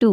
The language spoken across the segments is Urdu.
2।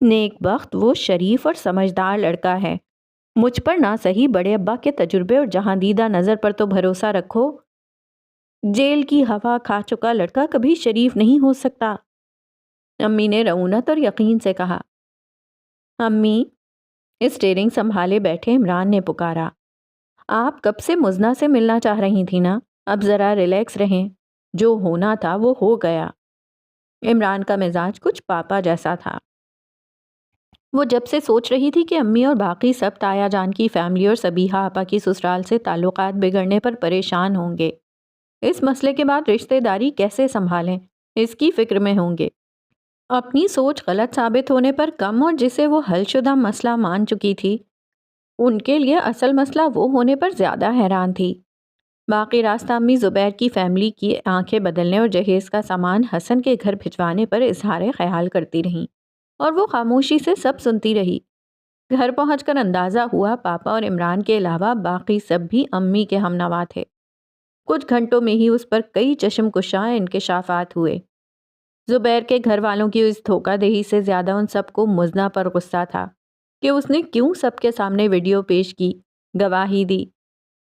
نیک بخت وہ شریف اور سمجھدار لڑکا ہے، مجھ پر نہ صحیح بڑے ابا کے تجربے اور جہاں دیدہ نظر پر تو بھروسہ رکھو۔ جیل کی ہوا کھا چکا لڑکا کبھی شریف نہیں ہو سکتا۔ امی نے رعونت اور یقین سے کہا۔ امی، اسٹیئرنگ سنبھالے بیٹھے عمران نے پکارا، آپ کب سے مزنہ سے ملنا چاہ رہی تھی نا، اب ذرا ریلیکس رہیں، جو ہونا تھا وہ ہو گیا۔ عمران کا مزاج کچھ پاپا جیسا تھا۔ وہ جب سے سوچ رہی تھی کہ امی اور باقی سب تایا جان کی فیملی اور سبیحہ آپا کی سسرال سے تعلقات بگڑنے پر پریشان ہوں گے، اس مسئلے کے بعد رشتہ داری کیسے سنبھالیں، اس کی فکر میں ہوں گے۔ اپنی سوچ غلط ثابت ہونے پر کم اور جسے وہ حل شدہ مسئلہ مان چکی تھی، ان کے لیے اصل مسئلہ وہ ہونے پر زیادہ حیران تھی۔ باقی راستہ امی زبیر کی فیملی کی آنکھیں بدلنے اور جہیز کا سامان حسن کے گھر بھجوانے پر اظہار خیال کرتی رہیں، اور وہ خاموشی سے سب سنتی رہی۔ گھر پہنچ کر اندازہ ہوا پاپا اور عمران کے علاوہ باقی سب بھی امی کے ہمنوا تھے۔ کچھ گھنٹوں میں ہی اس پر کئی چشم کشاں انکشافات ہوئے۔ زبیر کے گھر والوں کی اس دھوکہ دہی سے زیادہ ان سب کو مزنہ پر غصہ تھا کہ اس نے کیوں سب کے سامنے ویڈیو پیش کی، گواہی دی۔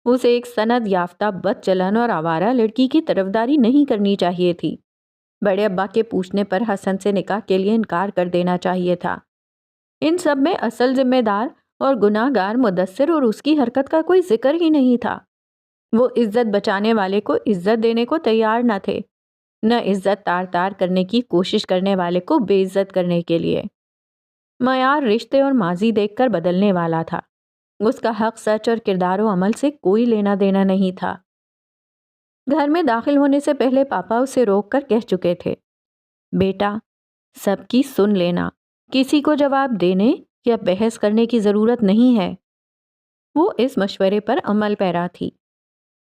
اسے ایک سند یافتہ بد چلن اور آوارہ لڑکی کی طرفداری نہیں کرنی چاہیے تھی۔ بڑے ابا کے پوچھنے پر حسن سے نکاح کے لیے انکار کر دینا چاہیے تھا۔ ان سب میں اصل ذمہ دار اور گناہ گار مدثر اور اس کی حرکت کا کوئی ذکر ہی نہیں تھا۔ وہ عزت بچانے والے کو عزت دینے کو تیار نہ تھے، نہ عزت تار تار کرنے کی کوشش کرنے والے کو بے عزت کرنے کے لیے۔ معیار رشتے اور ماضی دیکھ کر بدلنے والا تھا۔ اس کا حق سچ اور کردار و عمل سے کوئی لینا دینا نہیں تھا۔ گھر میں داخل ہونے سے پہلے پاپا اسے روک کر کہہ چکے تھے، بیٹا، سب کی سن لینا، کسی کو جواب دینے یا بحث کرنے کی ضرورت نہیں ہے۔ وہ اس مشورے پر عمل پیرا تھی۔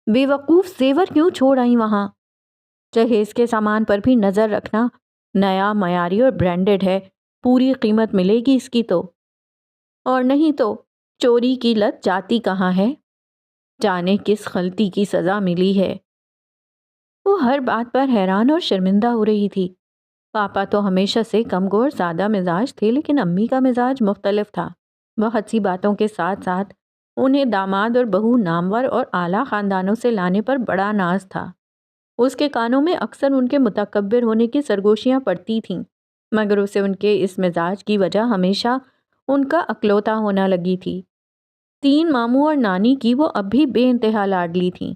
بے وقوف زیور کیوں چھوڑ آئی وہاں؟ جہیز کے سامان پر بھی نظر رکھنا، نیا، معیاری اور برانڈڈ ہے، پوری قیمت ملے گی اس کی تو، اور نہیں تو چوری کی لت جاتی کہاں ہے؟ جانے کس غلطی کی سزا ملی ہے؟ وہ ہر بات پر حیران اور شرمندہ ہو رہی تھی۔ پاپا تو ہمیشہ سے کم گور سادہ مزاج تھے، لیکن امی کا مزاج مختلف تھا۔ بہت سی باتوں کے ساتھ ساتھ انہیں داماد اور بہو نامور اور اعلیٰ خاندانوں سے لانے پر بڑا ناز تھا۔ اس کے کانوں میں اکثر ان کے متکبر ہونے کی سرگوشیاں پڑتی تھیں، مگر اسے ان کے اس مزاج کی وجہ ہمیشہ ان کا اکلوتا ہونا لگی تھی۔ 3 ماموں اور نانی کی وہ اب بھی بے انتہا لاڈلی تھیں۔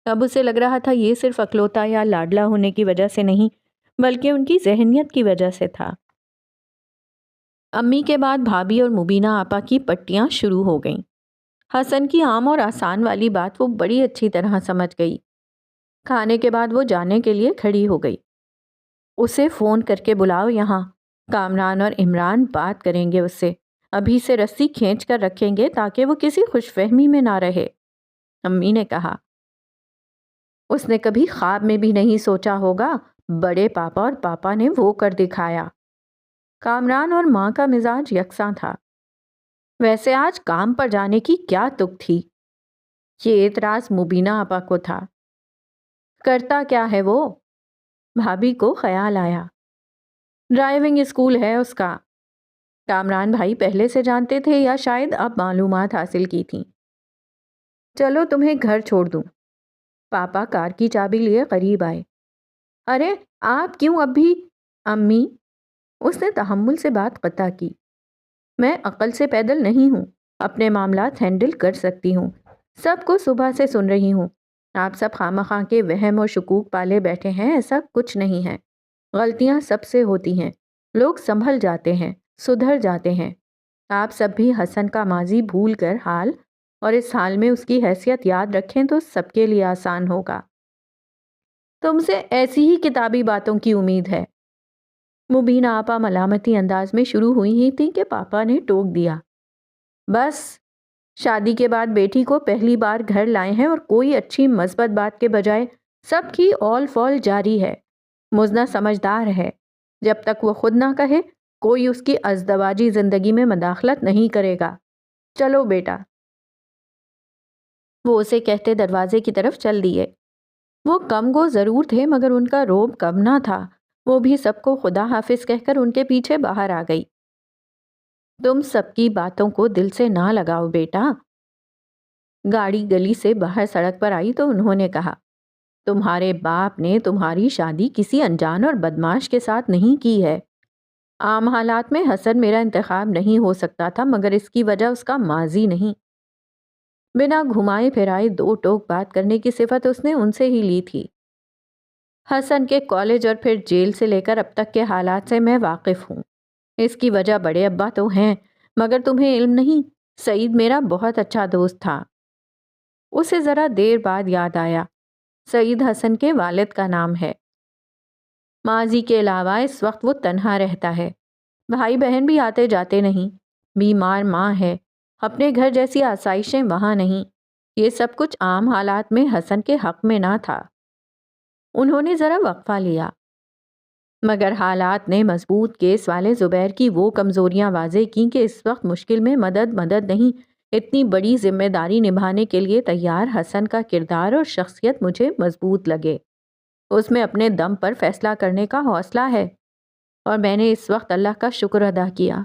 اب اسے لگ رہا تھا یہ صرف اکلوتا یا لاڈلا ہونے کی وجہ سے نہیں، بلکہ ان کی ذہنیت کی وجہ سے تھا۔ امی کے بعد بھابھی اور مبینہ آپا کی پٹیاں شروع ہو گئیں۔ حسن کی عام اور آسان والی بات وہ بڑی اچھی طرح سمجھ گئی۔ کھانے کے بعد وہ جانے کے لیے کھڑی ہو گئی۔ اسے فون کر کے بلاؤ یہاں، کامران اور عمران بات کریں گے اس سے، ابھی سے رسی کھینچ کر رکھیں گے تاکہ وہ کسی خوش فہمی میں نہ رہے، امی نے کہا۔ اس نے کبھی خواب میں بھی نہیں سوچا ہوگا، بڑے پاپا اور پاپا نے وہ کر دکھایا۔ کامران اور ماں کا مزاج یکساں تھا۔ ویسے آج کام پر جانے کی کیا تک تھی؟ یہ اعتراض مبینہ آپا کو تھا۔ کرتا کیا ہے وہ؟ بھابھی کو خیال آیا۔ ڈرائیونگ اسکول ہے اس کا۔ کامران بھائی پہلے سے جانتے تھے یا شاید اب معلومات حاصل کی تھیں۔ چلو تمہیں گھر چھوڑ دوں۔ پاپا کار کی چابی لیے قریب آئے۔ ارے آپ کیوں اب بھی؟ امی، اس نے تحمل سے بات قطع کی، میں عقل سے پیدل نہیں ہوں، اپنے معاملات ہینڈل کر سکتی ہوں، سب کو صبح سے سن رہی ہوں۔ آپ سب خواہ کے وہم اور شکوک پالے بیٹھے ہیں، ایسا کچھ نہیں ہے۔ غلطیاں سب سے ہوتی ہیں، لوگ سنبھل جاتے ہیں، سدھر جاتے ہیں۔ آپ سب بھی حسن کا ماضی بھول کر حال اور اس حال میں اس کی حیثیت یاد رکھیں تو سب کے لیے آسان ہوگا۔ تم سے ایسی ہی کتابی باتوں کی امید ہے۔ مبینہ آپا ملامتی انداز میں شروع ہوئی ہی تھی کہ پاپا نے ٹوک دیا، بس، شادی کے بعد بیٹی کو پہلی بار گھر لائے ہیں اور کوئی اچھی مثبت بات کے بجائے سب کی اول فول جاری ہے۔ مزنہ سمجھدار ہے، جب تک وہ خود نہ کہے کوئی اس کی ازدواجی زندگی میں مداخلت نہیں کرے گا۔ چلو بیٹا۔ وہ اسے کہتے دروازے کی طرف چل دیے۔ وہ کم گو ضرور تھے مگر ان کا روب کم نہ تھا۔ وہ بھی سب کو خدا حافظ کہہ کر ان کے پیچھے باہر آ گئی۔ تم سب کی باتوں کو دل سے نہ لگاؤ بیٹا۔ گاڑی گلی سے باہر سڑک پر آئی تو انہوں نے کہا، تمہارے باپ نے تمہاری شادی کسی انجان اور بدماش کے ساتھ نہیں کی ہے۔ عام حالات میں حسن میرا انتخاب نہیں ہو سکتا تھا، مگر اس کی وجہ اس کا ماضی نہیں۔ بنا گھمائے پھرائے دو ٹوک بات کرنے کی صفت اس نے ان سے ہی لی تھی۔ حسن کے کالج اور پھر جیل سے لے کر اب تک کے حالات سے میں واقف ہوں۔ اس کی وجہ بڑے ابا تو ہیں، مگر تمہیں علم نہیں، سعید میرا بہت اچھا دوست تھا۔ اسے ذرا دیر بعد یاد آیا، سعید حسن کے والد کا نام ہے۔ ماضی کے علاوہ اس وقت وہ تنہا رہتا ہے، بھائی بہن بھی آتے جاتے نہیں، بیمار ماں ہے، اپنے گھر جیسی آسائشیں وہاں نہیں۔ یہ سب کچھ عام حالات میں حسن کے حق میں نہ تھا۔ انہوں نے ذرا وقفہ لیا، مگر حالات نے مضبوط کیس والے زبیر کی وہ کمزوریاں واضح کی کہ اس وقت مشکل میں مدد نہیں، اتنی بڑی ذمہ داری نبھانے کے لیے تیار حسن کا کردار اور شخصیت مجھے مضبوط لگے۔ اس میں اپنے دم پر فیصلہ کرنے کا حوصلہ ہے، اور میں نے اس وقت اللہ کا شکر ادا کیا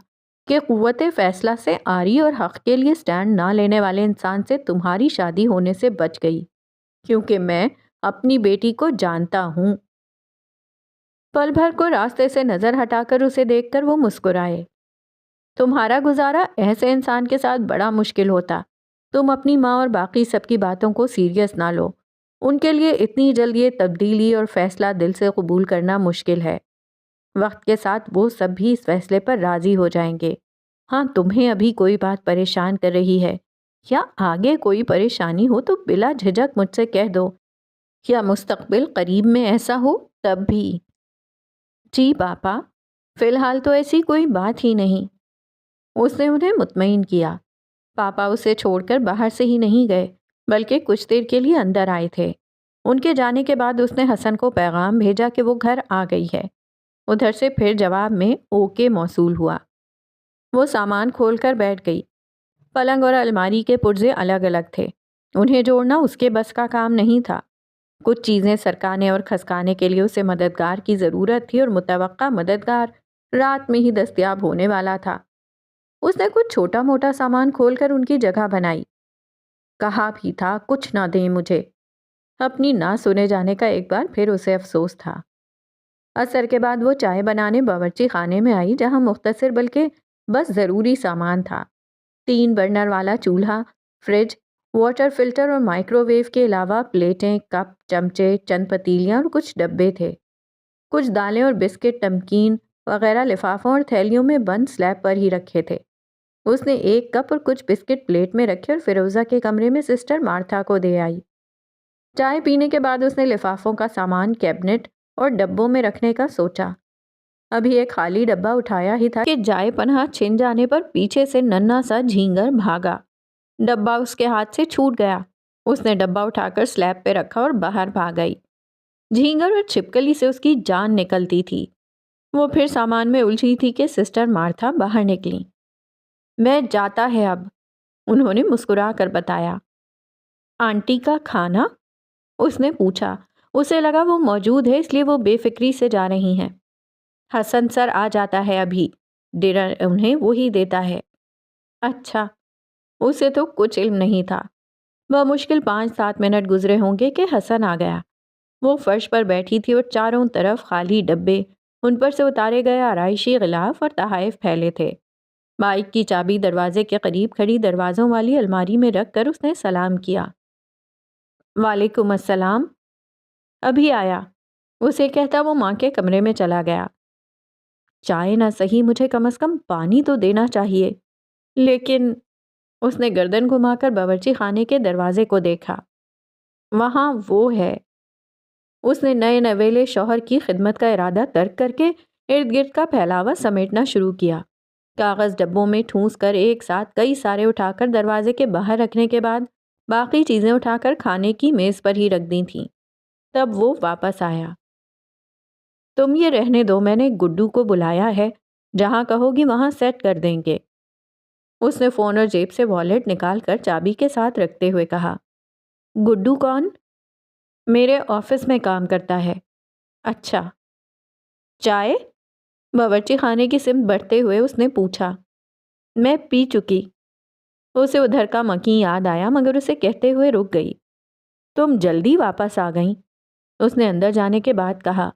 کہ قوت فیصلہ سے عاری اور حق کے لیے سٹینڈ نہ لینے والے انسان سے تمہاری شادی ہونے سے بچ گئی، کیونکہ میں اپنی بیٹی کو جانتا ہوں۔ پل بھر کو راستے سے نظر ہٹا کر اسے دیکھ کر وہ مسکرائے۔ تمہارا گزارا ایسے انسان کے ساتھ بڑا مشکل ہوتا۔ تم اپنی ماں اور باقی سب کی باتوں کو سیریس نہ لو، ان کے لیے اتنی جلد یہ تبدیلی اور فیصلہ دل سے قبول کرنا مشکل ہے۔ وقت کے ساتھ وہ سب بھی اس فیصلے پر راضی ہو جائیں گے۔ ہاں، تمہیں ابھی کوئی بات پریشان کر رہی ہے یا آگے کوئی پریشانی ہو تو بلا جھجک مجھ سے کہہ دو، یا مستقبل قریب میں ایسا ہو تب بھی۔ جی پاپا، فی الحال تو ایسی کوئی بات ہی نہیں، اس نے انہیں مطمئن کیا۔ پاپا اسے چھوڑ کر باہر سے ہی نہیں گئے، بلکہ کچھ دیر کے لیے اندر آئے تھے۔ ان کے جانے کے بعد اس نے حسن کو پیغام بھیجا کہ وہ گھر آ گئی ہے۔ ادھر سے پھر جواب میں اوکے موصول ہوا۔ وہ سامان کھول کر بیٹھ گئی۔ پلنگ اور الماری کے پرزے الگ الگ تھے، انہیں جوڑنا اس کے بس کا کام نہیں تھا۔ کچھ چیزیں سرکانے اور کھسکانے کے لیے اسے مددگار کی ضرورت تھی، اور متوقع مددگار رات میں ہی دستیاب ہونے والا تھا۔ اس نے کچھ چھوٹا موٹا سامان کھول کر ان کی جگہ بنائی۔ کہا بھی تھا کچھ نہ دیں مجھے۔ اپنی نہ سنے جانے کا ایک بار پھر اسے افسوس تھا۔ عصر کے بعد وہ چائے بنانے باورچی خانے میں آئی، جہاں مختصر بلکہ بس ضروری سامان تھا۔ 3 برنر والا چولہا، فریج، واٹر فلٹر اور مائکرو ویو کے علاوہ پلیٹیں، کپ، چمچے، چند پتیلیاں اور کچھ ڈبے تھے۔ کچھ دالیں اور بسکٹ، نمکین وغیرہ لفافوں اور تھیلیوں میں بند سلیب پر ہی رکھے تھے۔ اس نے ایک کپ اور کچھ بسکٹ پلیٹ میں رکھے اور فیروزہ کے کمرے میں سسٹر مارتھا کو دے آئی۔ چائے پینے کے بعد اس نے لفافوں کا سامان کیبنٹ اور ڈبوں میں رکھنے کا سوچا۔ ابھی ایک خالی ڈبہ اٹھایا ہی تھا کہ جائے پناہ چھن جانے پر پیچھے سے ننھا سا جھینگر بھاگا۔ ڈبہ اس کے ہاتھ سے چھوٹ گیا۔ اس نے ڈبہ اٹھا کر سلیب پہ رکھا اور باہر بھاگ آئی۔ جھینگر اور چھپکلی سے اس کی جان نکلتی تھی۔ وہ پھر سامان میں الجھی تھی کہ سسٹر مارتھا باہر نکلیں۔ میں جاتا ہے اب، انہوں نے مسکرا کر بتایا۔ آنٹی کا کھانا؟ اس نے پوچھا۔ اسے لگا وہ موجود ہے، اس لیے وہ بے فکری سے جا رہی ہیں۔ حسن سر آ جاتا ہے ابھی، ڈنر انہیں وہی دیتا ہے۔ اچھا، اسے تو کچھ علم نہیں تھا۔ بمشکل 5-7 منٹ گزرے ہوں گے کہ حسن آ گیا۔ وہ فرش پر بیٹھی تھی اور چاروں طرف خالی ڈبے، ان پر سے اتارے گئے آرائشی غلاف اور تحائف پھیلے تھے۔ بائک کی چابی دروازے کے قریب کھڑی دروازوں والی الماری میں رکھ کر اس نے سلام کیا۔ وعلیکم السلام۔ ابھی آیا، اسے کہتا وہ ماں کے کمرے میں چلا گیا۔ چائے نہ صحیح، مجھے کم از کم پانی تو دینا چاہیے، لیکن اس نے گردن گھما کر باورچی خانے کے دروازے کو دیکھا۔ وہاں وہ ہے۔ اس نے نئے نویلے شوہر کی خدمت کا ارادہ ترک کر کے ارد گرد کا پھیلاوا سمیٹنا شروع کیا۔ کاغذ ڈبوں میں ٹھونس کر ایک ساتھ کئی سارے اٹھا کر دروازے کے باہر رکھنے کے بعد باقی چیزیں اٹھا کر کھانے کی میز پر ہی رکھ دی تھیں۔ تب وہ واپس آیا۔ تم یہ رہنے دو، میں نے گڈو کو بلایا ہے، جہاں کہو گی وہاں سیٹ کر دیں گے۔ اس نے فون اور جیب سے والیٹ نکال کر چابی کے ساتھ رکھتے ہوئے کہا۔ گڈو کون؟ میرے آفس میں کام کرتا ہے۔ اچھا، چائے؟ باورچی خانے کی سمت بڑھتے ہوئے اس نے پوچھا۔ میں پی چکی۔ اسے ادھر کا مکی یاد آیا مگر اسے کہتے ہوئے رک گئی۔ تم جلدی واپس آ گئیں؟ اس نے اندر جانے کے بعد کہا۔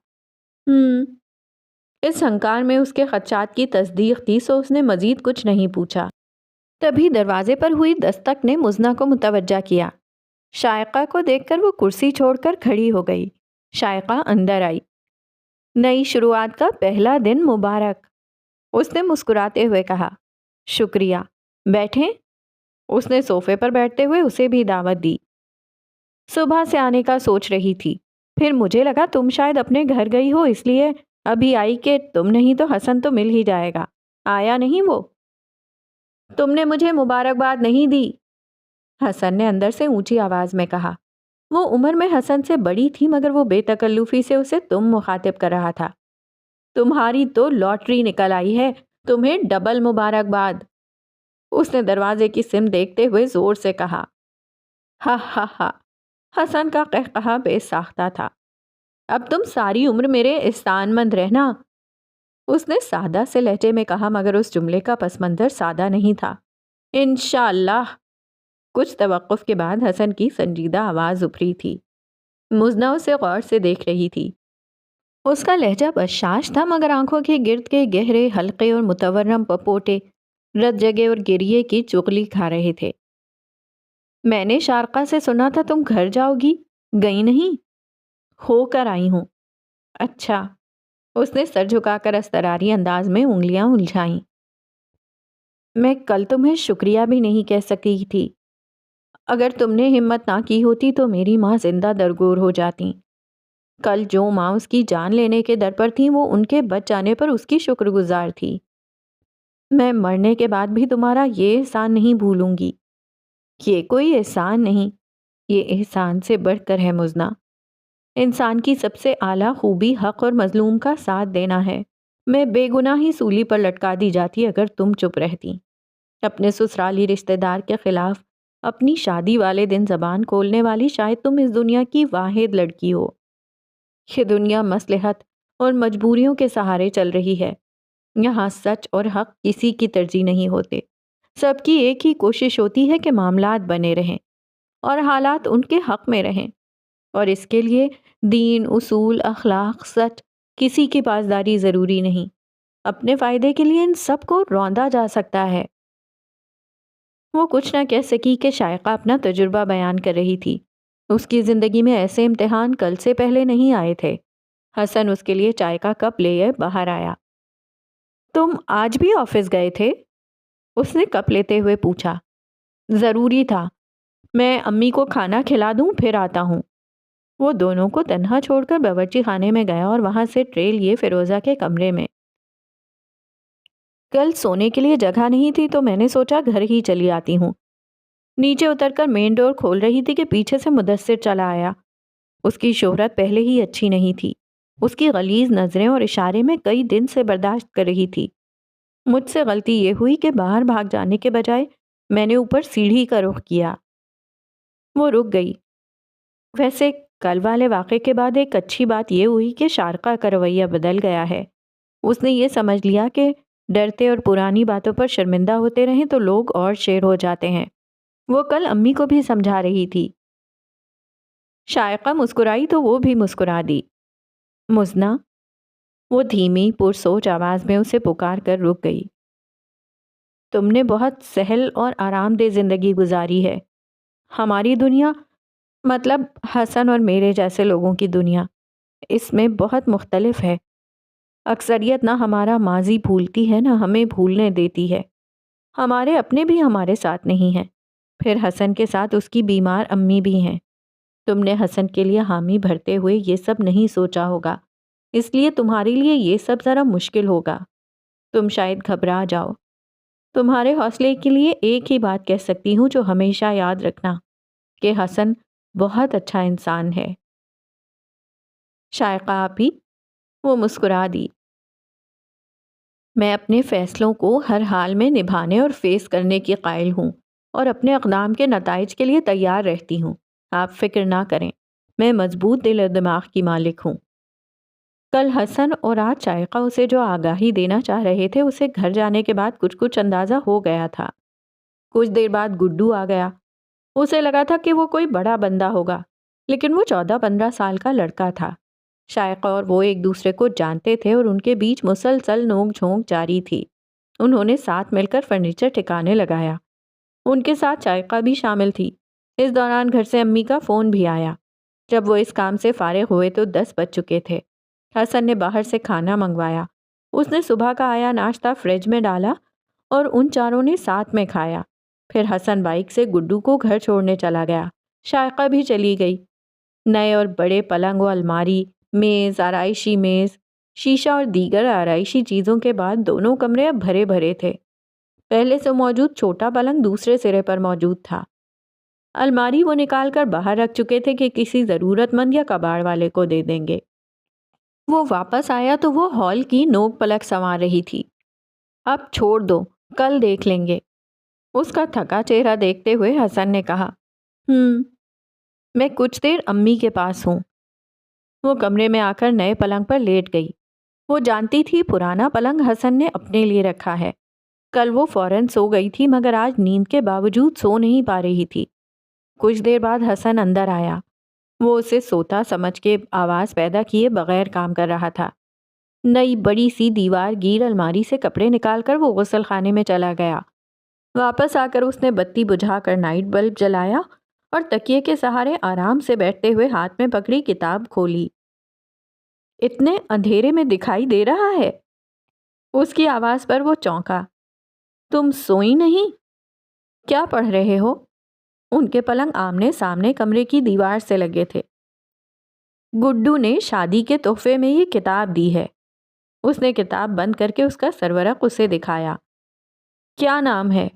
اس ہنکار میں اس کے خدشات کی تصدیق تھی، سو اس نے مزید کچھ نہیں پوچھا۔ تبھی دروازے پر ہوئی دستک نے مزنہ کو متوجہ کیا۔ شائقہ کو دیکھ کر وہ کرسی چھوڑ کر کھڑی ہو گئی۔ شائقہ اندر آئی۔ نئی شروعات کا پہلا دن مبارک، اس نے مسکراتے ہوئے کہا۔ شکریہ، بیٹھیں۔ اس نے صوفے پر بیٹھتے ہوئے اسے بھی دعوت دی۔ صبح سے آنے کا سوچ رہی تھی، پھر مجھے لگا تم شاید اپنے گھر گئی ہو، اس لیے ابھی آئی کہ تم نہیں تو حسن تو مل ہی جائے گا۔ آیا نہیں وہ؟ تم نے مجھے مبارکباد نہیں دی، حسن نے اندر سے اونچی آواز میں کہا۔ وہ عمر میں حسن سے بڑی تھی مگر وہ بے تکلفی سے اسے تم مخاطب کر رہا تھا۔ تمہاری تو لاٹری نکل آئی ہے، تمہیں ڈبل مبارکباد، اس نے دروازے کی سمت دیکھتے ہوئے زور سے کہا۔ ہا ہا ہا، حسن کا قہقہا بے ساختہ تھا۔ اب تم ساری عمر میرے احسان مند رہنا، اس نے سادہ سے لہجے میں کہا مگر اس جملے کا پس منظر سادہ نہیں تھا۔ انشاءاللہ۔ کچھ توقف کے بعد حسن کی سنجیدہ آواز ابھری تھی۔ مزنہ اسے غور سے دیکھ رہی تھی۔ اس کا لہجہ بشاش تھا مگر آنکھوں کے گرد کے گہرے حلقے اور متورم پپوٹے رت جگے اور گریے کی چغلی کھا رہے تھے۔ میں نے شارقہ سے سنا تھا تم گھر جاؤ گی، گئی نہیں؟ ہو کر آئی ہوں۔ اچھا، اس نے سر جھکا کر اضطراری انداز میں انگلیاں الجھائیں۔ میں کل تمہیں شکریہ بھی نہیں کہہ سکی تھی۔ اگر تم نے ہمت نہ کی ہوتی تو میری ماں زندہ درگور ہو جاتی۔ کل جو ماں اس کی جان لینے کے در پر تھی وہ ان کے بچ جانے پر اس کی شکر گزار تھی۔ میں مرنے کے بعد بھی تمہارا یہ احسان نہیں بھولوں گی۔ یہ کوئی احسان نہیں، یہ احسان سے بڑھ کر ہے مزنہ۔ انسان کی سب سے اعلیٰ خوبی حق اور مظلوم کا ساتھ دینا ہے۔ میں بے گناہی سولی پر لٹکا دی جاتی اگر تم چپ رہتی۔ اپنے سسرالی رشتہ دار کے خلاف اپنی شادی والے دن زبان کھولنے والی شاید تم اس دنیا کی واحد لڑکی ہو۔ یہ دنیا مصلحت اور مجبوریوں کے سہارے چل رہی ہے۔ یہاں سچ اور حق کسی کی ترجیح نہیں ہوتے۔ سب کی ایک ہی کوشش ہوتی ہے کہ معاملات بنے رہیں اور حالات ان کے حق میں رہیں، اور اس کے لیے دین، اصول، اخلاق، سچ کسی کی پاسداری ضروری نہیں۔ اپنے فائدے کے لیے ان سب کو روندا جا سکتا ہے۔ وہ کچھ نہ کہہ سکی کہ شائقہ اپنا تجربہ بیان کر رہی تھی۔ اس کی زندگی میں ایسے امتحان کل سے پہلے نہیں آئے تھے۔ حسن اس کے لیے چائے کا کپ لے باہر آیا۔ تم آج بھی آفس گئے تھے؟ اس نے کپ لیتے ہوئے پوچھا۔ ضروری تھا، میں امی کو کھانا کھلا دوں پھر آتا ہوں۔ وہ دونوں کو تنہا چھوڑ کر باورچی خانے میں گیا اور وہاں سے ٹرے لیے فیروزہ کے کمرے میں۔ کل سونے کے لیے جگہ نہیں تھی تو میں نے سوچا گھر ہی چلی آتی ہوں۔ نیچے اتر کر مین ڈور کھول رہی تھی کہ پیچھے سے مدثر چلا آیا۔ اس کی شہرت پہلے ہی اچھی نہیں تھی۔ اس کی غلیظ نظریں اور اشارے میں کئی دن سے برداشت کر رہی تھی۔ مجھ سے غلطی یہ ہوئی کہ باہر بھاگ جانے کے بجائے میں نے اوپر سیڑھی کا رخ کیا۔ وہ رک گئی۔ ویسے کل والے واقعے کے بعد ایک اچھی بات یہ ہوئی کہ شارقہ کا رویہ بدل گیا ہے۔ اس نے یہ سمجھ لیا کہ ڈرتے اور پرانی باتوں پر شرمندہ ہوتے رہیں تو لوگ اور شیر ہو جاتے ہیں۔ وہ کل امی کو بھی سمجھا رہی تھی۔ شائقہ مسکرائی تو وہ بھی مسکرا دی۔ مزنہ، وہ دھیمی پرسوچ آواز میں اسے پکار کر رک گئی۔ تم نے بہت سہل اور آرام دہ زندگی گزاری ہے۔ ہماری دنیا، مطلب حسن اور میرے جیسے لوگوں کی دنیا، اس میں بہت مختلف ہے۔ اکثریت نہ ہمارا ماضی بھولتی ہے نہ ہمیں بھولنے دیتی ہے۔ ہمارے اپنے بھی ہمارے ساتھ نہیں ہیں، پھر حسن کے ساتھ اس کی بیمار امی بھی ہیں۔ تم نے حسن کے لیے حامی بھرتے ہوئے یہ سب نہیں سوچا ہوگا، اس لیے تمہارے لیے یہ سب ذرا مشکل ہوگا۔ تم شاید گھبرا جاؤ۔ تمہارے حوصلے کے لیے ایک ہی بات کہہ سکتی ہوں جو ہمیشہ یاد رکھنا، کہ حسن بہت اچھا انسان ہے۔ شائقہ آپی، وہ مسکرا دی۔ میں اپنے فیصلوں کو ہر حال میں نبھانے اور فیس کرنے کی قائل ہوں اور اپنے اقدام کے نتائج کے لیے تیار رہتی ہوں۔ آپ فکر نہ کریں، میں مضبوط دل و دماغ کی مالک ہوں۔ کل حسن اور آج شائقہ اسے جو آگاہی دینا چاہ رہے تھے اسے گھر جانے کے بعد کچھ اندازہ ہو گیا تھا۔ کچھ دیر بعد گڈو آ گیا۔ اسے لگا تھا کہ وہ کوئی بڑا بندہ ہوگا، لیکن وہ 14-15 سال کا لڑکا تھا۔ شائقہ اور وہ ایک دوسرے کو جانتے تھے اور ان کے بیچ مسلسل نوک جھونک جاری تھی۔ انہوں نے ساتھ مل کر فرنیچر ٹھکانے لگایا۔ ان کے ساتھ شائقہ بھی شامل تھی۔ اس دوران گھر سے امی کا فون بھی آیا۔ جب وہ اس کام سے فارغ ہوئے تو 10 بج چکے تھے۔ حسن نے باہر سے کھانا منگوایا۔ اس نے صبح کا آیا ناشتہ فریج میں ڈالا اور ان چاروں نے ساتھ میں کھایا۔ پھر حسن بائک سے گڈو کو گھر چھوڑنے چلا گیا۔ شائقہ بھی چلی گئی۔ نئے اور بڑے پلنگ و الماری، میز، آرائشی میز، شیشہ اور دیگر آرائشی چیزوں کے بعد دونوں کمرے اب بھرے بھرے تھے۔ پہلے سے موجود چھوٹا پلنگ دوسرے سرے پر موجود تھا۔ الماری وہ نکال کر باہر رکھ چکے تھے کہ کسی ضرورت مند یا کباڑ والے کو دے دیں گے۔ وہ واپس آیا تو وہ ہال کی نوک پلک سنوار رہی تھی۔ اب چھوڑ دو، کل دیکھ لیں گے۔ اس کا تھکا چہرہ دیکھتے ہوئے حسن نے کہا، میں کچھ دیر امی کے پاس ہوں۔ وہ کمرے میں آ کر نئے پلنگ پر لیٹ گئی۔ وہ جانتی تھی پرانا پلنگ حسن نے اپنے لیے رکھا ہے۔ کل وہ فوراً سو گئی تھی مگر آج نیند کے باوجود سو نہیں پا رہی تھی۔ کچھ دیر بعد حسن اندر آیا۔ وہ اسے سوتا سمجھ کے آواز پیدا کیے بغیر کام کر رہا تھا۔ نئی بڑی سی دیوار گیر الماری سے کپڑے نکال کر وہ غسل خانے میں چلا گیا۔ واپس آ کر اس نے بتی بجھا کر نائٹ بلب جلایا اور تکیے کے سہارے آرام سے بیٹھتے ہوئے ہاتھ میں پکڑی کتاب کھولی۔ اتنے اندھیرے میں دکھائی دے رہا ہے؟ اس کی آواز پر وہ چونکا۔ تم سوئی نہیں؟ کیا پڑھ رہے ہو؟ ان کے پلنگ آمنے سامنے کمرے کی دیوار سے لگے تھے۔ گڈو نے شادی کے تحفے میں یہ کتاب دی ہے۔ اس نے کتاب بند کر کے اس کا سرورق اسے دکھایا۔ کیا نام ہے؟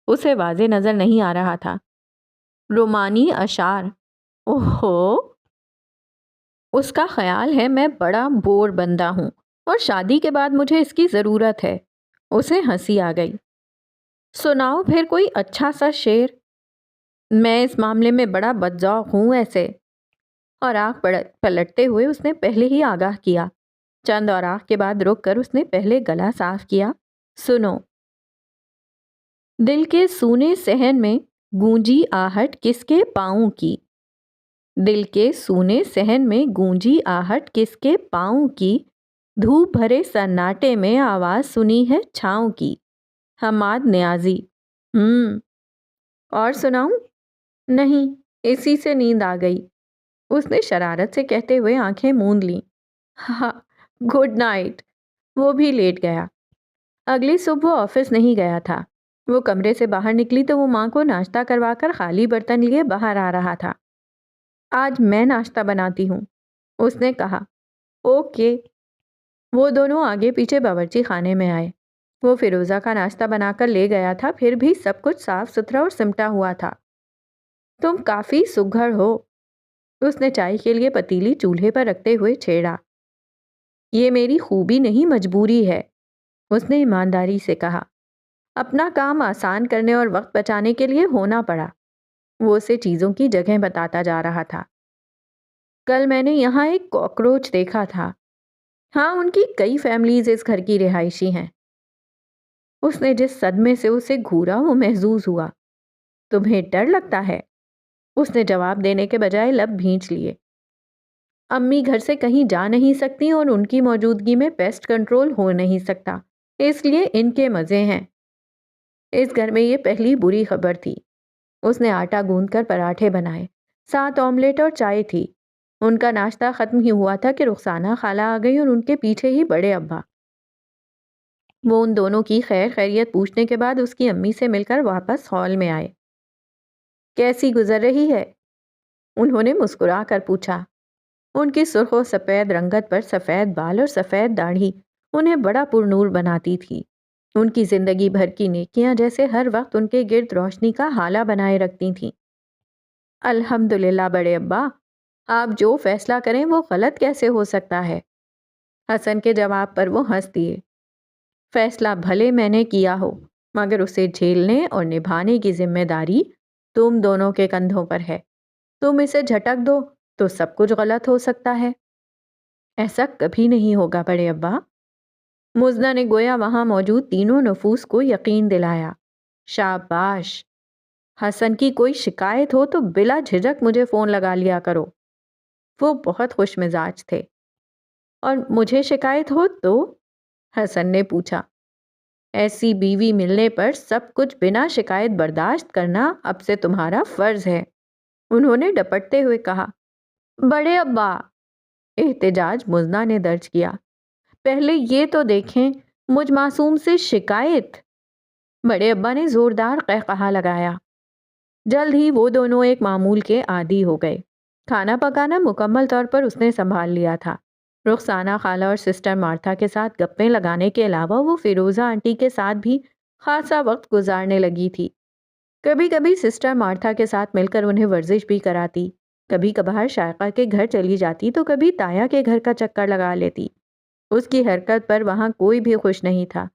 اسے واضح نظر نہیں آ رہا تھا۔ رومانی اشعار۔ اوہو! اس کا خیال ہے میں بڑا بور بندہ ہوں اور شادی کے بعد مجھے اس کی ضرورت ہے۔ اسے ہنسی آ گئی۔ سناؤ پھر کوئی اچھا سا شعر۔ میں اس معاملے میں بڑا بدذوق ہوں ایسے۔ اور آنکھ پلٹتے ہوئے اس نے پہلے ہی آگاہ کیا۔ چند اور آنکھ کے بعد رک کر اس نے پہلے گلا صاف کیا۔ سنو۔ دل کے سونے صحن میں گونجی آہٹ کس کے پاؤں کی؟ دل کے سونے صحن میں گونجی آہٹ کس کے پاؤں کی؟ دھوپ بھرے سناٹے میں آواز سنی ہے چھاؤں کی۔ حماد نیازی۔ اور سناؤں؟ نہیں، اسی سے نیند آ گئی، اس نے شرارت سے کہتے ہوئے آنکھیں موند لیں۔ ہاں، گڈ نائٹ۔ وہ بھی لیٹ گیا۔ اگلی صبح وہ آفس نہیں گیا تھا۔ وہ کمرے سے باہر نکلی تو وہ ماں کو ناشتہ کروا کر خالی برتن لیے باہر آ رہا تھا۔ آج میں ناشتہ بناتی ہوں، اس نے کہا۔ اوکے۔ وہ دونوں آگے پیچھے باورچی خانے میں آئے۔ وہ فیروزہ کا ناشتہ بنا کر لے گیا تھا، پھر بھی سب کچھ صاف ستھرا اور سمٹا ہوا تھا۔ تم کافی سگھڑ ہو، اس نے چائے کے لیے پتیلی چولہے پر رکھتے ہوئے چھیڑا۔ یہ میری خوبی نہیں، مجبوری ہے، اس نے ایمانداری سے کہا۔ اپنا کام آسان کرنے اور وقت بچانے کے لیے ہونا پڑا۔ وہ اسے چیزوں کی جگہ بتاتا جا رہا تھا۔ کل میں نے یہاں ایک کاکروچ دیکھا تھا۔ ہاں، ان کی کئی فیملیز اس گھر کی رہائشی ہیں۔ اس نے جس صدمے سے اسے گھورا وہ محظوظ ہوا۔ تمہیں ڈر لگتا ہے؟ اس نے جواب دینے کے بجائے لب بھینچ لیے۔ امی گھر سے کہیں جا نہیں سکتی اور ان کی موجودگی میں پیسٹ کنٹرول ہو نہیں سکتا، اس لیے ان کے مزے ہیں۔ اس گھر میں یہ پہلی بری خبر تھی۔ اس نے آٹا گوندھ کر پراٹھے بنائے، 7 آملیٹ اور چائے تھی۔ ان کا ناشتہ ختم ہی ہوا تھا کہ رخسانہ خالہ آ گئی اور ان کے پیچھے ہی بڑے ابا۔ وہ ان دونوں کی خیر خیریت پوچھنے کے بعد اس کی امی سے مل کر واپس ہال میں آئے۔ کیسی گزر رہی ہے؟ انہوں نے مسکرا کر پوچھا۔ ان کی سرخ و سفید رنگت پر سفید بال اور سفید داڑھی انہیں بڑا پرنور بناتی تھی۔ ان کی زندگی بھر کی نیکیاں جیسے ہر وقت ان کے گرد روشنی کا ہالہ بنائے رکھتی تھیں۔ الحمدللہ بڑے ابا، آپ جو فیصلہ کریں وہ غلط کیسے ہو سکتا ہے؟ حسن کے جواب پر وہ ہنس دیے۔ فیصلہ بھلے میں نے کیا ہو، مگر اسے جھیلنے اور نبھانے کی ذمہ داری تم دونوں کے کندھوں پر ہے۔ تم اسے جھٹک دو تو سب کچھ غلط ہو سکتا ہے۔ ایسا کبھی نہیں ہوگا بڑے ابا۔ مزنہ نے گویا وہاں موجود تینوں نفوس کو یقین دلایا۔ شاباش، حسن کی کوئی شکایت ہو تو بلا جھجک مجھے فون لگا لیا کرو۔ وہ بہت خوش مزاج تھے۔ اور مجھے شکایت ہو تو؟ حسن نے پوچھا۔ ایسی بیوی ملنے پر سب کچھ بنا شکایت برداشت کرنا اب سے تمہارا فرض ہے، انہوں نے ڈپٹتے ہوئے کہا۔ بڑے ابا، احتجاج مزنہ نے درج کیا، پہلے یہ تو دیکھیں مجھ معصوم سے شکایت۔ بڑے ابا نے زوردار قہقہا لگایا۔ جلد ہی وہ دونوں ایک معمول کے عادی ہو گئے۔ کھانا پکانا مکمل طور پر اس نے سنبھال لیا تھا۔ رخسانہ خالہ اور سسٹر مارتھا کے ساتھ گپیں لگانے کے علاوہ وہ فیروزہ آنٹی کے ساتھ بھی خاصا وقت گزارنے لگی تھی۔ کبھی کبھی سسٹر مارتھا کے ساتھ مل کر انہیں ورزش بھی کراتی، کبھی کبھار شائقہ کے گھر چلی جاتی تو کبھی تایا کے گھر کا چکر لگا لیتی۔ اس کی حرکت پر وہاں کوئی بھی خوش نہیں تھا،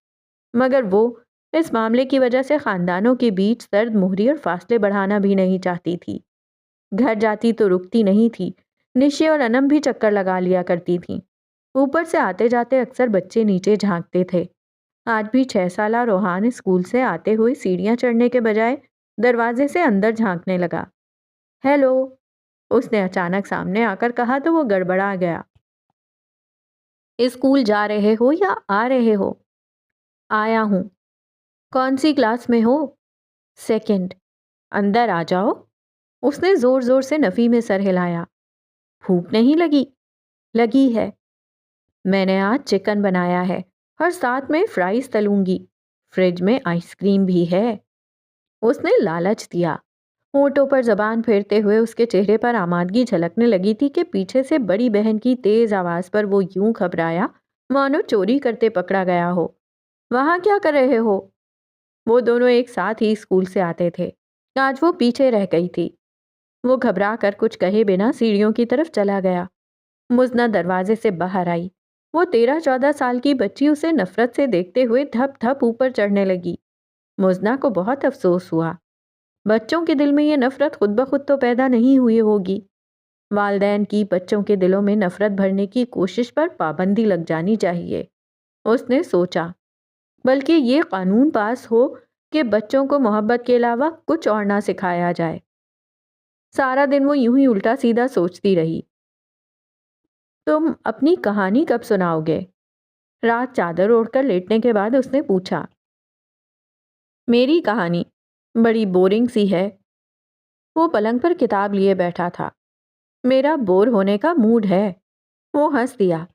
مگر وہ اس معاملے کی وجہ سے خاندانوں کے بیچ سرد مہری اور فاصلے بڑھانا بھی نہیں چاہتی تھی۔ گھر جاتی تو رکتی نہیں تھی، نشے اور انم بھی چکر لگا لیا کرتی تھیں۔ اوپر سے آتے جاتے اکثر بچے نیچے جھانکتے تھے۔ آج بھی 6 سالہ روحان اسکول سے آتے ہوئے سیڑھیاں چڑھنے کے بجائے دروازے سے اندر جھانکنے لگا۔ ہیلو، اس نے اچانک سامنے آ کر کہا تو وہ گڑبڑا گیا۔ اسکول جا رہے ہو یا آ رہے ہو؟ آیا ہوں۔ کون سی کلاس میں ہو؟ 2nd۔ اندر آ جاؤ۔ اس نے زور زور سے نفی میں سر ہلایا۔ بھوک نہیں لگی؟ لگی ہے۔ میں نے آج چکن بنایا ہے اور ساتھ میں فرائز تلوں گی۔ فریج میں آئس کریم بھی ہے۔ اس نے لالچ دیا۔ ہونٹوں پر زبان پھیرتے ہوئے اس کے چہرے پر آمادگی جھلکنے لگی تھی کہ پیچھے سے بڑی بہن کی تیز آواز پر وہ یوں گھبرایا مانو چوری کرتے پکڑا گیا ہو۔ وہاں کیا کر رہے ہو؟ وہ دونوں ایک ساتھ ہی اسکول سے آتے تھے۔ آج وہ پیچھے رہ گئی تھی۔ وہ گھبرا کر کچھ کہے بنا سیڑھیوں کی طرف چلا گیا۔ مزنہ دروازے سے باہر آئی۔ وہ 13-14 سال کی بچی اسے نفرت سے دیکھتے ہوئے دھپ دھپ اوپر چڑھنے لگی۔ مزنہ کو بہت افسوس ہوا۔ بچوں کے دل میں یہ نفرت خود بخود تو پیدا نہیں ہوئی ہوگی۔ والدین کی بچوں کے دلوں میں نفرت بھرنے کی کوشش پر پابندی لگ جانی چاہیے، اس نے سوچا۔ بلکہ یہ قانون پاس ہو کہ بچوں کو محبت کے علاوہ کچھ اور نہ سکھایا جائے۔ سارا دن وہ یوں ہی الٹا سیدھا سوچتی رہی۔ تم اپنی کہانی کب سناؤ گے؟ رات چادر اوڑھ کر لیٹنے کے بعد اس نے پوچھا۔ میری کہانی بڑی بورنگ سی ہے۔ وہ پلنگ پر کتاب لیے بیٹھا تھا۔ میرا بور ہونے کا موڈ ہے۔ وہ ہنس دیا۔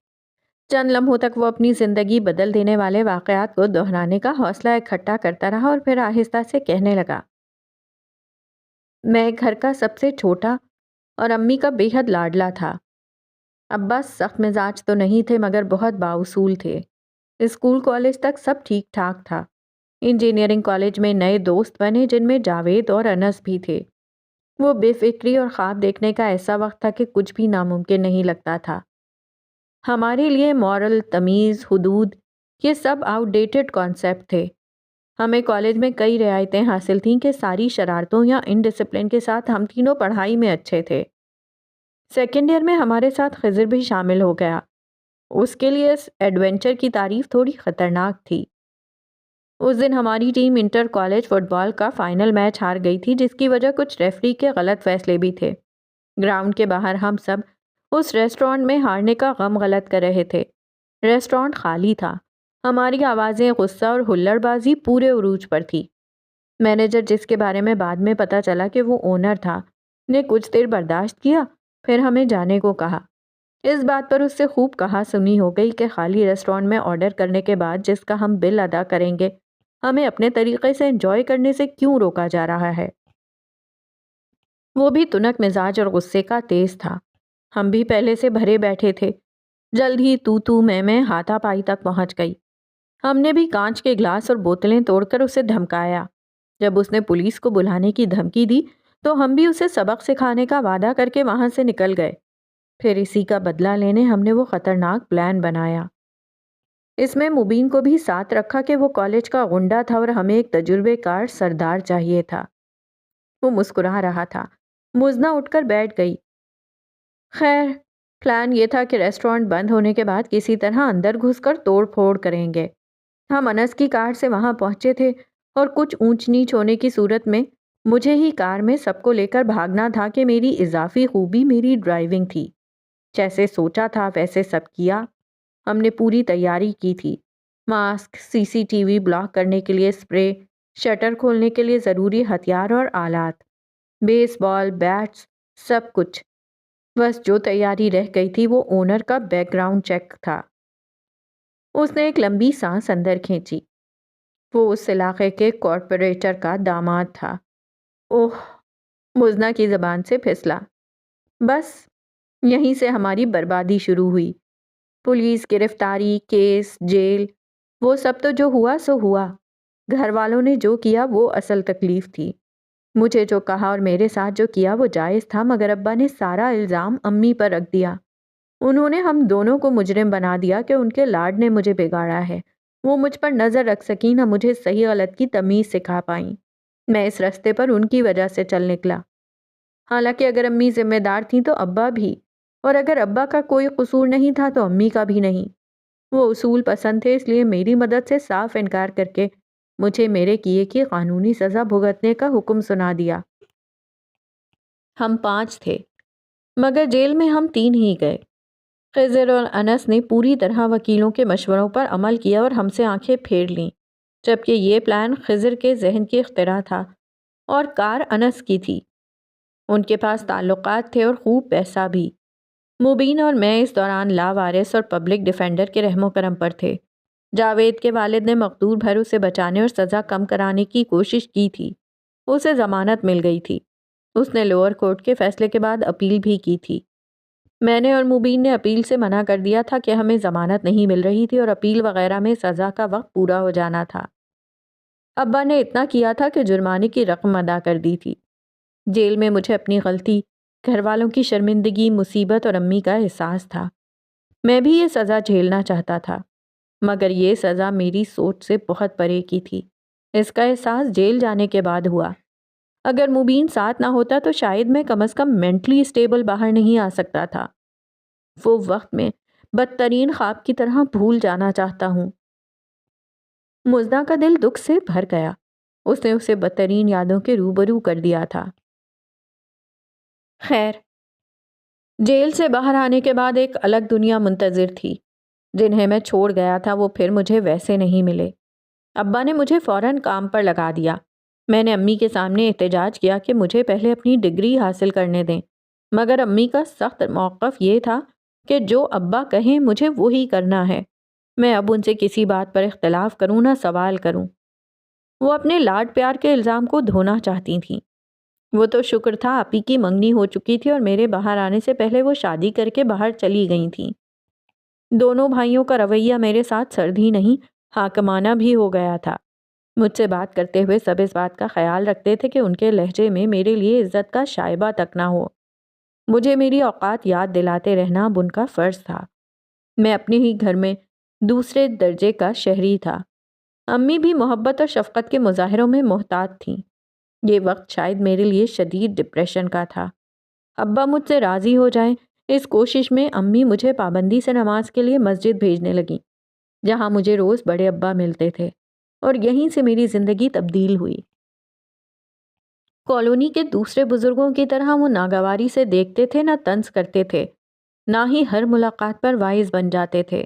چند لمحوں تک وہ اپنی زندگی بدل دینے والے واقعات کو دہرانے کا حوصلہ اکٹھا کرتا رہا اور پھر آہستہ سے کہنے لگا۔ میں گھر کا سب سے چھوٹا اور امی کا بے حد لاڈلا تھا۔ ابا سخت مزاج تو نہیں تھے مگر بہت بااصول تھے۔ اسکول کالج تک سب ٹھیک ٹھاک تھا۔ انجینئرنگ کالج میں نئے دوست بنے جن میں جاوید اور انس بھی تھے۔ وہ بے فکری اور خواب دیکھنے کا ایسا وقت تھا کہ کچھ بھی ناممکن نہیں لگتا تھا۔ ہمارے لیے مورل، تمیز، حدود، یہ سب آؤٹ ڈیٹڈ کانسیپٹ تھے۔ ہمیں کالج میں کئی رعایتیں حاصل تھیں کہ ساری شرارتوں یا انڈسپلن کے ساتھ ہم تینوں پڑھائی میں اچھے تھے۔ 2nd ایئر میں ہمارے ساتھ خضر بھی شامل ہو گیا۔ اس کے لیے اس ایڈونچر کی تعریف تھوڑی خطرناک تھی۔ اس دن ہماری ٹیم انٹر کالج فٹ بال کا فائنل میچ ہار گئی تھی جس کی وجہ کچھ ریفری کے غلط فیصلے بھی تھے۔ گراؤنڈ کے باہر ہم سب اس ریسٹورانٹ میں ہارنے کا غم غلط کر رہے تھے۔ ریسٹورانٹ خالی تھا۔ ہماری آوازیں، غصہ اور ہلڑ بازی پورے عروج پر تھی۔ مینیجر، جس کے بارے میں بعد میں پتا چلا کہ وہ اونر تھا، نے کچھ دیر برداشت کیا، پھر ہمیں جانے کو کہا۔ اس بات پر اس سے خوب کہا سنی ہو گئی کہ خالی ریسٹورانٹ میں آرڈر کرنے کے بعد جس کا ہم بل ادا کریں گے، ہمیں اپنے طریقے سے انجوائے کرنے سے کیوں روکا جا رہا ہے۔ وہ بھی تنک مزاج اور غصے کا تیز تھا۔ ہم بھی پہلے سے بھرے بیٹھے تھے۔ جلد ہی تو میں ہاتھا پائی تک پہنچ گئی۔ ہم نے بھی کانچ کے گلاس اور بوتلیں توڑ کر اسے دھمکایا۔ جب اس نے پولیس کو بلانے کی دھمکی دی تو ہم بھی اسے سبق سکھانے کا وعدہ کر کے وہاں سے نکل گئے۔ پھر اسی کا بدلہ لینے ہم نے وہ خطرناک پلان بنایا۔ اس میں مبین کو بھی ساتھ رکھا کہ وہ کالج کا غنڈہ تھا اور ہمیں ایک تجربے کار سردار چاہیے تھا۔ وہ مسکرا رہا تھا۔ مزنہ اٹھ کر بیٹھ گئی۔ خیر، پلان یہ تھا کہ ریسٹورانٹ بند ہونے کے بعد کسی طرح اندر گھس کر توڑ پھوڑ کریں گے۔ ہم انس کی کار سے وہاں پہنچے تھے اور کچھ اونچ نیچ ہونے کی صورت میں مجھے ہی کار میں سب کو لے کر بھاگنا تھا کہ میری اضافی خوبی میری ڈرائیونگ تھی۔ جیسے سوچا تھا ویسے سب کیا۔ ہم نے پوری تیاری کی تھی، ماسک، CCTV بلاک کرنے کے لیے اسپرے، شٹر کھولنے کے لیے ضروری ہتھیار اور آلات، بیس بال، بیٹس، سب کچھ۔ بس جو تیاری رہ گئی تھی وہ اونر کا بیک گراؤنڈ چیک تھا۔ اس نے ایک لمبی سانس اندر کھینچی۔ وہ اس علاقے کے کارپوریٹر کا داماد تھا۔ اوہ، مزنہ کی زبان سے پھسلا۔ بس یہیں سے ہماری بربادی شروع ہوئی۔ پولیس، گرفتاری، کیس، جیل، وہ سب تو جو ہوا سو ہوا۔ گھر والوں نے جو کیا وہ اصل تکلیف تھی۔ مجھے جو کہا اور میرے ساتھ جو کیا وہ جائز تھا، مگر ابا نے سارا الزام امی پر رکھ دیا۔ انہوں نے ہم دونوں کو مجرم بنا دیا کہ ان کے لاڈ نے مجھے بگاڑا ہے۔ وہ مجھ پر نظر رکھ سکی نہ مجھے صحیح غلط کی تمیز سکھا پائیں۔ میں اس رستے پر ان کی وجہ سے چل نکلا۔ حالانکہ اگر امی ذمہ دار تھیں تو ابا بھی، اور اگر ابا کا کوئی قصور نہیں تھا تو امی کا بھی نہیں۔ وہ اصول پسند تھے، اس لیے میری مدد سے صاف انکار کر کے مجھے میرے کیے کی قانونی سزا بھگتنے کا حکم سنا دیا۔ ہم 5 تھے، مگر جیل میں ہم 3 ہی گئے۔ خضر اور انس نے پوری طرح وکیلوں کے مشوروں پر عمل کیا اور ہم سے آنکھیں پھیر لیں، جبکہ یہ پلان خضر کے ذہن کی اختراع تھا اور کار انس کی تھی۔ ان کے پاس تعلقات تھے اور خوب پیسہ بھی۔ مبین اور میں اس دوران لاوارث اور پبلک ڈیفینڈر کے رحم و کرم پر تھے۔ جاوید کے والد نے مقدور بھر اسے بچانے اور سزا کم کرانے کی کوشش کی تھی۔ اسے ضمانت مل گئی تھی۔ اس نے لوور کورٹ کے فیصلے کے بعد اپیل بھی کی تھی۔ میں نے اور مبین نے اپیل سے منع کر دیا تھا کہ ہمیں ضمانت نہیں مل رہی تھی اور اپیل وغیرہ میں سزا کا وقت پورا ہو جانا تھا۔ ابا نے اتنا کیا تھا کہ جرمانے کی رقم ادا کر دی تھی۔ جیل میں مجھے اپنی غلطی، گھر والوں کی شرمندگی، مصیبت اور امی کا احساس تھا۔ میں بھی یہ سزا جھیلنا چاہتا تھا، مگر یہ سزا میری سوچ سے بہت پرے کی تھی۔ اس کا احساس جیل جانے کے بعد ہوا۔ اگر مبین ساتھ نہ ہوتا تو شاید میں کم از کم مینٹلی اسٹیبل باہر نہیں آ سکتا تھا۔ وہ وقت میں بدترین خواب کی طرح بھول جانا چاہتا ہوں۔ مزدہ کا دل دکھ سے بھر گیا۔ اس نے اسے بدترین یادوں کے روبرو کر دیا تھا۔ خیر، جیل سے باہر آنے کے بعد ایک الگ دنیا منتظر تھی۔ جنہیں میں چھوڑ گیا تھا وہ پھر مجھے ویسے نہیں ملے۔ ابا نے مجھے فوراً کام پر لگا دیا۔ میں نے امی کے سامنے احتجاج کیا کہ مجھے پہلے اپنی ڈگری حاصل کرنے دیں، مگر امی کا سخت موقف یہ تھا کہ جو ابا کہیں مجھے وہی کرنا ہے۔ میں اب ان سے کسی بات پر اختلاف کروں نہ سوال کروں۔ وہ اپنے لاڈ پیار کے الزام کو دھونا چاہتی تھیں۔ وہ تو شکر تھا آپی کی منگنی ہو چکی تھی اور میرے باہر آنے سے پہلے وہ شادی کر کے باہر چلی گئی تھیں۔ دونوں بھائیوں کا رویہ میرے ساتھ سرد ہی نہیں، حاکمانہ بھی ہو گیا تھا۔ مجھ سے بات کرتے ہوئے سب اس بات کا خیال رکھتے تھے کہ ان کے لہجے میں میرے لیے عزت کا شائبہ تک نہ ہو۔ مجھے میری اوقات یاد دلاتے رہنا اب ان کا فرض تھا۔ میں اپنے ہی گھر میں دوسرے درجے کا شہری تھا۔ امی بھی محبت اور شفقت کے مظاہروں میں محتاط تھیں۔ یہ وقت شاید میرے لیے شدید ڈپریشن کا تھا۔ ابا مجھ سے راضی ہو جائیں، اس کوشش میں امی مجھے پابندی سے نماز کے لیے مسجد بھیجنے لگیں، جہاں مجھے روز بڑے ابا ملتے تھے، اور یہیں سے میری زندگی تبدیل ہوئی۔ کالونی کے دوسرے بزرگوں کی طرح وہ ناگواری سے دیکھتے تھے، نہ طنز کرتے تھے، نہ ہی ہر ملاقات پر وائز بن جاتے تھے۔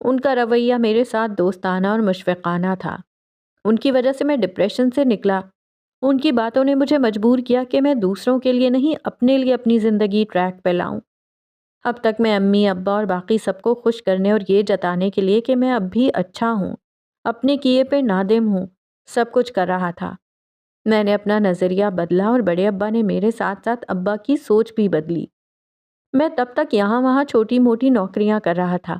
ان کا رویہ میرے ساتھ دوستانہ اور مشفقانہ تھا۔ ان کی وجہ سے میں ڈپریشن سے نکلا۔ ان کی باتوں نے مجھے مجبور کیا کہ میں دوسروں کے لیے نہیں اپنے لیے اپنی زندگی ٹریک پہ لاؤں۔ اب تک میں امی، ابا اور باقی سب کو خوش کرنے اور یہ جتانے کے لیے کہ میں اب بھی اچھا ہوں، اپنے کیے پہ نادم ہوں، سب کچھ کر رہا تھا۔ میں نے اپنا نظریہ بدلا اور بڑے ابا نے میرے ساتھ ساتھ ابا کی سوچ بھی بدلی۔ میں تب تک یہاں وہاں چھوٹی موٹی نوکریاں کر رہا تھا۔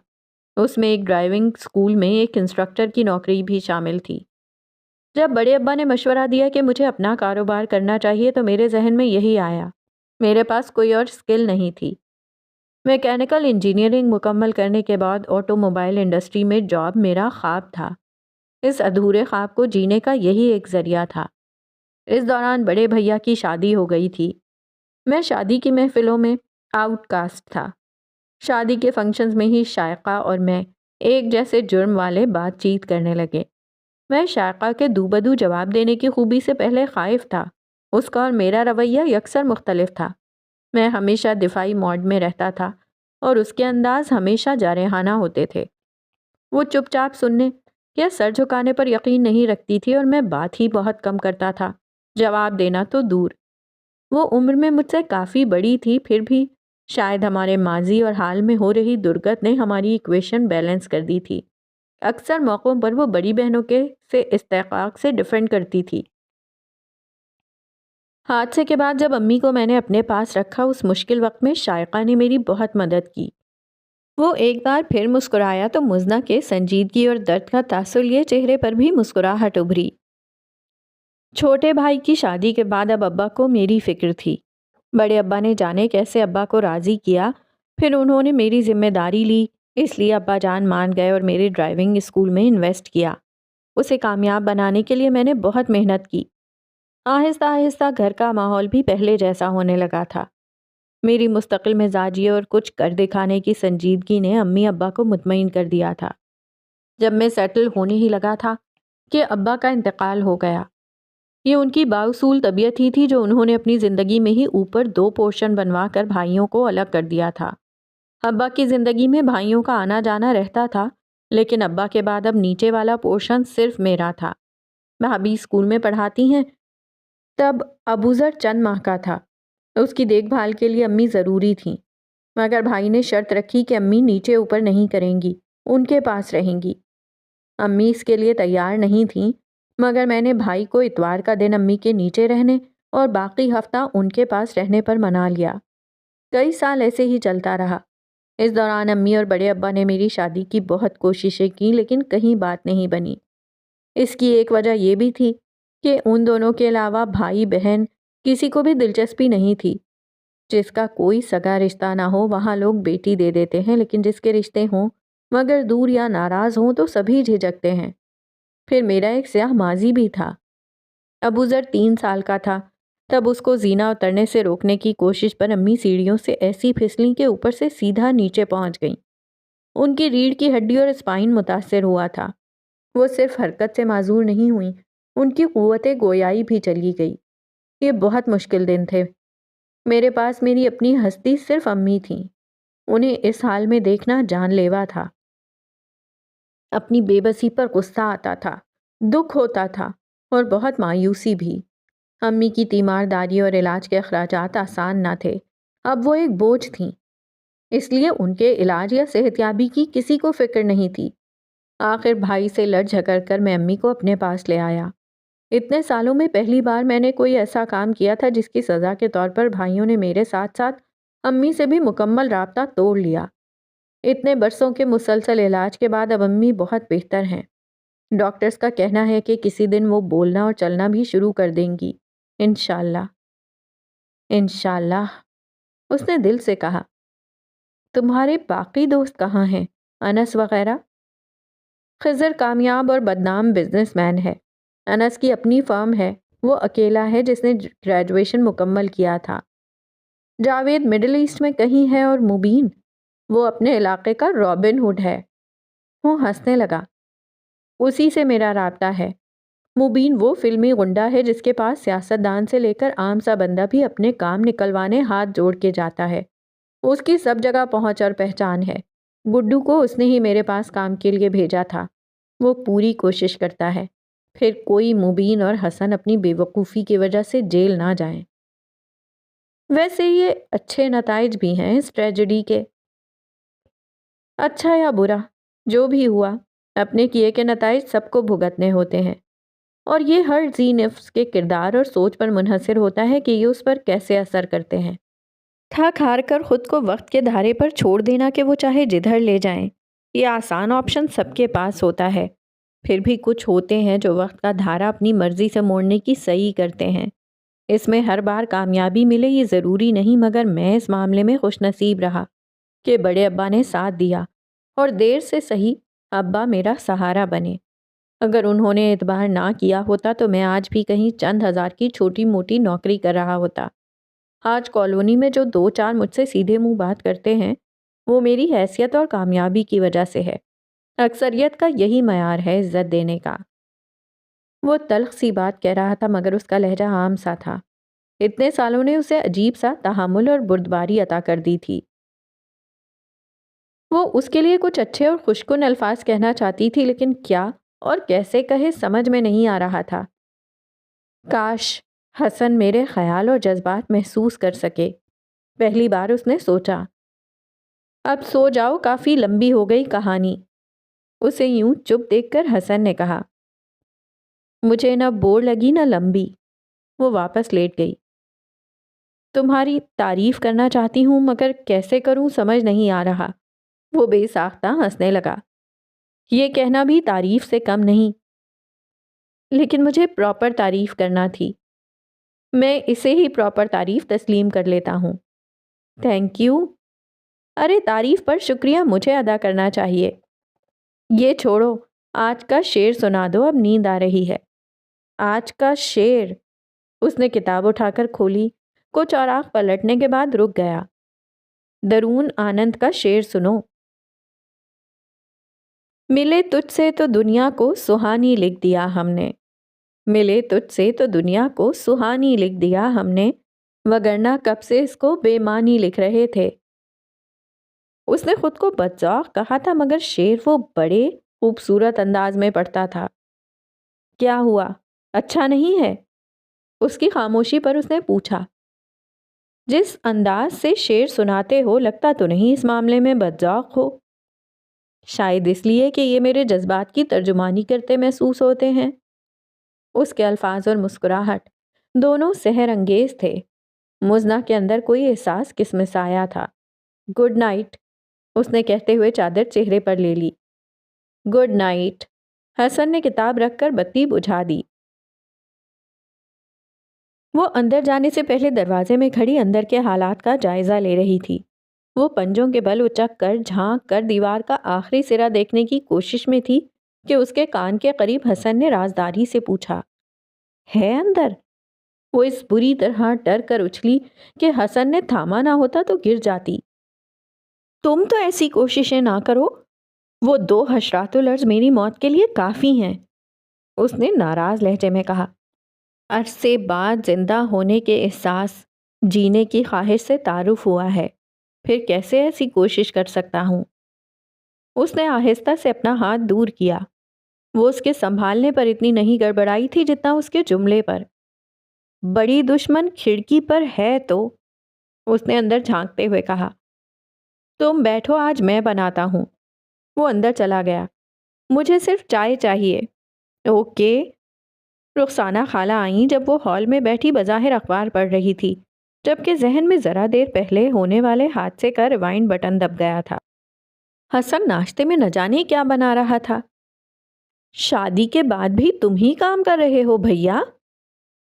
اس میں ایک ڈرائیونگ اسکول میں ایک انسٹرکٹر کی نوکری بھی شامل تھی۔ جب بڑے ابا نے مشورہ دیا کہ مجھے اپنا کاروبار کرنا چاہیے تو میرے ذہن میں یہی آیا۔ میرے پاس کوئی اور سکل نہیں تھی۔ میکینیکل انجینئرنگ مکمل کرنے کے بعد آٹو موبائل انڈسٹری میں جاب میرا خواب تھا۔ اس ادھورے خواب کو جینے کا یہی ایک ذریعہ تھا۔ اس دوران بڑے بھیا کی شادی ہو گئی تھی۔ میں شادی کی محفلوں میں آؤٹ کاسٹ تھا۔ شادی کے فنکشنز میں ہی شائقہ اور میں ایک جیسے جرم والے بات چیت کرنے لگے۔ میں شائقہ کے دو بدو جواب دینے کی خوبی سے پہلے خائف تھا۔ اس کا اور میرا رویہ یکسر مختلف تھا۔ میں ہمیشہ دفاعی موڈ میں رہتا تھا اور اس کے انداز ہمیشہ جارحانہ ہوتے تھے۔ وہ چپ چاپ سننے یا سر جھکانے پر یقین نہیں رکھتی تھی اور میں بات ہی بہت کم کرتا تھا، جواب دینا تو دور۔ وہ عمر میں مجھ سے کافی بڑی تھی، پھر بھی شاید ہمارے ماضی اور حال میں ہو رہی درگت نے ہماری ایکویشن بیلنس کر دی تھی۔ اکثر موقعوں پر وہ بڑی بہنوں کے سے استحقاق سے ڈیفینڈ کرتی تھی۔ حادثے کے بعد جب امی کو میں نے اپنے پاس رکھا، اس مشکل وقت میں شائقہ نے میری بہت مدد کی۔ وہ ایک بار پھر مسکرایا تو مزنہ کے سنجیدگی اور درد کا تاثر لیے چہرے پر بھی مسکراہٹ ابھری۔ چھوٹے بھائی کی شادی کے بعد اب ابا کو میری فکر تھی۔ بڑے ابا نے جانے کیسے ابا کو راضی کیا، پھر انہوں نے میری ذمہ داری لی، اس لیے ابا جان مان گئے اور میرے ڈرائیونگ اسکول میں انویسٹ کیا۔ اسے کامیاب بنانے کے لیے میں نے بہت محنت کی۔ آہستہ آہستہ گھر کا ماحول بھی پہلے جیسا ہونے لگا تھا۔ میری مستقل مزاجی اور کچھ کر دکھانے کی سنجیدگی نے امی ابا کو مطمئن کر دیا تھا۔ جب میں سیٹل ہونے ہی لگا تھا کہ ابا کا انتقال ہو گیا۔ یہ ان کی بااصول طبیعت ہی تھی جو انہوں نے اپنی زندگی میں ہی اوپر 2 پورشن بنوا کر بھائیوں کو الگ کر دیا تھا۔ ابا کی زندگی میں بھائیوں کا آنا جانا رہتا تھا، لیکن ابا کے بعد اب نیچے والا پورشن صرف میرا تھا۔ بھابھی اسکول میں پڑھاتی ہیں، تب ابوذر چند ماہ کا تھا۔ اس کی دیکھ بھال کے لیے امی ضروری تھیں، مگر بھائی نے شرط رکھی کہ امی نیچے اوپر نہیں کریں گی، ان کے پاس رہیں گی۔ امی اس کے لیے تیار نہیں تھیں، مگر میں نے بھائی کو اتوار کا دن امی کے نیچے رہنے اور باقی ہفتہ ان کے پاس رہنے پر منا لیا۔ کئی سال ایسے ہی چلتا رہا۔ اس دوران امی اور بڑے ابا نے میری شادی کی بہت کوششیں کی، لیکن کہیں بات نہیں بنی۔ اس کی ایک وجہ یہ بھی تھی کہ ان دونوں کے علاوہ بھائی بہن کسی کو بھی دلچسپی نہیں تھی۔ جس کا کوئی سگا رشتہ نہ ہو وہاں لوگ بیٹی دے دیتے ہیں، لیکن جس کے رشتے ہوں مگر دور یا ناراض ہوں تو سبھی جھجکتے ہیں۔ پھر میرا ایک سیاہ ماضی بھی تھا۔ ابوذر 3 سال کا تھا، تب اس کو زینہ اترنے سے روکنے کی کوشش پر امی سیڑھیوں سے ایسی پھسلیں کہ اوپر سے سیدھا نیچے پہنچ گئیں۔ ان کی ریڑھ کی ہڈی اور اسپائن متاثر ہوا تھا۔ وہ صرف حرکت سے معذور نہیں ہوئیں، ان کی قوت گویائی بھی چلی گئی۔ یہ بہت مشکل دن تھے۔ میرے پاس میری اپنی ہستی صرف امی تھیں۔ انہیں اس حال میں دیکھنا جان لیوا تھا۔ اپنی بے بسی پر غصہ آتا تھا، دکھ ہوتا تھا اور بہت مایوسی بھی۔ امی کی تیمارداری اور علاج کے اخراجات آسان نہ تھے، اب وہ ایک بوجھ تھیں۔ اس لیے ان کے علاج یا صحتیابی کی کسی کو فکر نہیں تھی۔ آخر بھائی سے لڑ جھگڑ کر میں امی کو اپنے پاس لے آیا۔ اتنے سالوں میں پہلی بار میں نے کوئی ایسا کام کیا تھا جس کی سزا کے طور پر بھائیوں نے میرے ساتھ ساتھ امی سے بھی مکمل رابطہ توڑ لیا۔ اتنے برسوں کے مسلسل علاج کے بعد اب امی بہت بہتر ہیں۔ ڈاکٹرز کا کہنا ہے کہ کسی دن وہ بولنا اور چلنا بھی شروع کر دیں گی، انشاءاللہ۔ انشاءاللہ، اس نے دل سے کہا۔ تمہارے باقی دوست کہاں ہیں، انس وغیرہ؟ خضر کامیاب اور بدنام بزنس مین ہے۔ انس کی اپنی فرم ہے، وہ اکیلا ہے جس نے گریجویشن مکمل کیا تھا۔ جاوید مڈل ایسٹ میں کہیں ہے اور مبین، وہ اپنے علاقے کا رابن ہوڈ ہے۔ وہ ہنسنے لگا۔ اسی سے میرا رابطہ ہے۔ مبین وہ فلمی غنڈہ ہے جس کے پاس سیاستدان سے لے کر عام سا بندہ بھی اپنے کام نکلوانے ہاتھ جوڑ کے جاتا ہے۔ اس کی سب جگہ پہنچ اور پہچان ہے۔ گڈو کو اس نے ہی میرے پاس کام کے لیے بھیجا تھا۔ وہ پوری کوشش کرتا ہے پھر کوئی مبین اور حسن اپنی بے وقوفی کی وجہ سے جیل نہ جائیں۔ ویسے یہ اچھے نتائج بھی ہیں اس ٹریجڈی کے۔ اچھا یا برا، جو بھی ہوا، اپنے کیے کے نتائج سب کو بھگتنے ہوتے ہیں، اور یہ ہر ذی نفس کے کردار اور سوچ پر منحصر ہوتا ہے کہ یہ اس پر کیسے اثر کرتے ہیں۔ تھک ہار کر خود کو وقت کے دھارے پر چھوڑ دینا کہ وہ چاہے جدھر لے جائیں، یہ آسان آپشن سب کے پاس ہوتا ہے۔ پھر بھی کچھ ہوتے ہیں جو وقت کا دھارا اپنی مرضی سے موڑنے کی صحیح کرتے ہیں۔ اس میں ہر بار کامیابی ملے یہ ضروری نہیں، مگر میں اس معاملے میں خوش نصیب رہا کہ بڑے ابا نے ساتھ دیا، اور دیر سے صحیح ابا میرا سہارا بنے۔ اگر انہوں نے اعتبار نہ کیا ہوتا تو میں آج بھی کہیں چند ہزار کی چھوٹی موٹی نوکری کر رہا ہوتا۔ آج کالونی میں جو 2-4 مجھ سے سیدھے منہ بات کرتے ہیں وہ میری حیثیت اور کامیابی کی وجہ سے ہے۔ اکثریت کا یہی معیار ہے عزت دینے کا۔ وہ تلخ سی بات کہہ رہا تھا مگر اس کا لہجہ عام سا تھا۔ اتنے سالوں نے اسے عجیب سا تحمل اور بردباری عطا کر دی تھی۔ وہ اس کے لیے کچھ اچھے اور خوشکن الفاظ کہنا چاہتی تھی، لیکن کیا اور کیسے کہے سمجھ میں نہیں آ رہا تھا۔ کاش حسن میرے خیال اور جذبات محسوس کر سکے، پہلی بار اس نے سوچا۔ اب سو جاؤ، کافی لمبی ہو گئی کہانی۔ اسے یوں چپ دیکھ کر حسن نے کہا۔ مجھے نہ بور لگی نہ لمبی۔ وہ واپس لیٹ گئی۔ تمہاری تعریف کرنا چاہتی ہوں مگر کیسے کروں سمجھ نہیں آ رہا۔ وہ بے ساختہ ہنسنے لگا۔ یہ کہنا بھی تعریف سے کم نہیں، لیکن مجھے پراپر تعریف کرنا تھی۔ میں اسے ہی پراپر تعریف تسلیم کر لیتا ہوں۔ Thank you. ارے تعریف پر شکریہ مجھے ادا کرنا چاہیے۔ یہ چھوڑو، آج کا شعر سنا دو، اب نیند آ رہی ہے۔ آج کا شعر؟ اس نے کتاب اٹھا کر کھولی، کچھ اوراق پلٹنے کے بعد رک گیا۔ درون آنند کا شعر سنو۔ ملے تجھ سے تو دنیا کو سہانی لکھ دیا ہم نے، ملے تجھ سے تو دنیا کو سہانی لکھ دیا ہم نے، وگرنہ کب سے اس کو بے معنی لکھ رہے تھے۔ اس نے خود کو بدذوق کہا تھا مگر شعر وہ بڑے خوبصورت انداز میں پڑھتا تھا۔ کیا ہوا، اچھا نہیں ہے؟ اس کی خاموشی پر اس نے پوچھا۔ جس انداز سے شعر سناتے ہو لگتا تو نہیں اس معاملے میں بدذوق ہو۔ شاید اس لیے کہ یہ میرے جذبات کی ترجمانی کرتے محسوس ہوتے ہیں۔ اس کے الفاظ اور مسکراہٹ دونوں سحر انگیز تھے۔ مزنہ کے اندر کوئی احساس کسمسایا تھا۔ گڈ نائٹ، اس نے کہتے ہوئے چادر چہرے پر لے لی۔ Good night. حسن نے کتاب رکھ کر بتی بجھا دی۔ وہ اندر جانے سے پہلے دروازے میں کھڑی اندر کے حالات کا جائزہ لے رہی تھی۔ وہ پنجوں کے بل اچک کر جھانک کر دیوار کا آخری سرا دیکھنے کی کوشش میں تھی کہ اس کے کان کے قریب حسن نے رازداری سے پوچھا، ہے اندر؟ وہ اس بری طرح ڈر کر اچھلی کہ حسن نے تھاما نہ ہوتا تو گر جاتی۔ تم تو ایسی کوششیں نہ کرو، وہ 2 حشرات الارض میری موت کے لیے کافی ہیں، اس نے ناراض لہجے میں کہا۔ عرصے بعد زندہ ہونے کے احساس، جینے کی خواہش سے تعارف ہوا ہے، پھر کیسے ایسی کوشش کر سکتا ہوں؟ اس نے آہستہ سے اپنا ہاتھ دور کیا۔ وہ اس کے سنبھالنے پر اتنی نہیں گڑبڑائی تھی جتنا اس کے جملے پر۔ بڑی دشمن کھڑکی پر ہے تو، اس نے اندر جھانکتے ہوئے کہا۔ تم بیٹھو، آج میں بناتا ہوں۔ وہ اندر چلا گیا۔ مجھے صرف چائے چاہیے۔ اوکے۔ رخسانہ خالہ آئیں جب وہ ہال میں بیٹھی بظاہر اخبار پڑھ رہی تھی، جبکہ ذہن میں ذرا دیر پہلے ہونے والے حادثے کا ریوائنڈ بٹن دب گیا تھا۔ حسن ناشتے میں نہ جانے کیا بنا رہا تھا۔ شادی کے بعد بھی تم ہی کام کر رہے ہو بھیا؟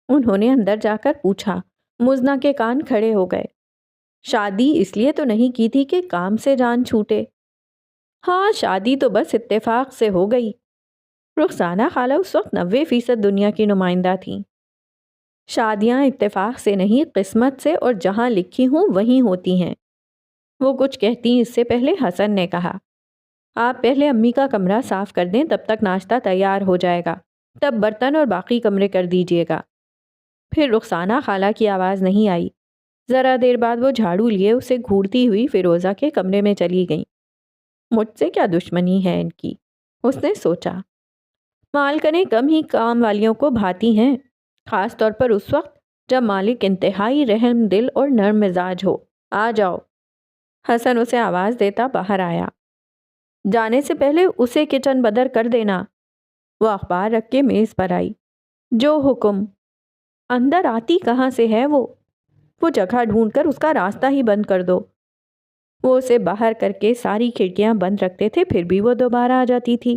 انہوں نے اندر جا کر پوچھا۔ مزنہ کے کان کھڑے ہو گئے۔ شادی اس لیے تو نہیں کی تھی کہ کام سے جان چھوٹے۔ ہاں، شادی تو بس اتفاق سے ہو گئی۔ رخسانہ خالہ اس وقت 90% دنیا کی نمائندہ تھیں۔ شادیاں اتفاق سے نہیں، قسمت سے، اور جہاں لکھی ہوں وہیں ہوتی ہیں۔ وہ کچھ کہتی اس سے پہلے حسن نے کہا، آپ پہلے امی کا کمرہ صاف کر دیں، تب تک ناشتہ تیار ہو جائے گا، تب برتن اور باقی کمرے کر دیجیے گا۔ پھر رخسانہ خالہ کی آواز نہیں آئی۔ ذرا دیر بعد وہ جھاڑو لیے اسے گھورتی ہوئی فیروزہ کے کمرے میں چلی گئیں۔ مجھ سے کیا دشمنی ہے ان کی، اس نے سوچا۔ مالکنیں کم ہی کام والیوں کو بھاتی ہیں، خاص طور پر اس وقت جب مالک انتہائی رحم دل اور نرم مزاج ہو۔ آ جاؤ۔ حسن اسے آواز دیتا باہر آیا۔ جانے سے پہلے اسے کچن بدر کر دینا۔ وہ اخبار رکھ کے میز پر آئی۔ جو حکم۔ اندر آتی کہاں سے ہے وہ جگہ ڈھونڈ کر اس کا راستہ ہی بند کر دو۔ وہ اسے باہر کر کے ساری کھڑکیاں بند رکھتے تھے، پھر بھی وہ دوبارہ آ جاتی تھی۔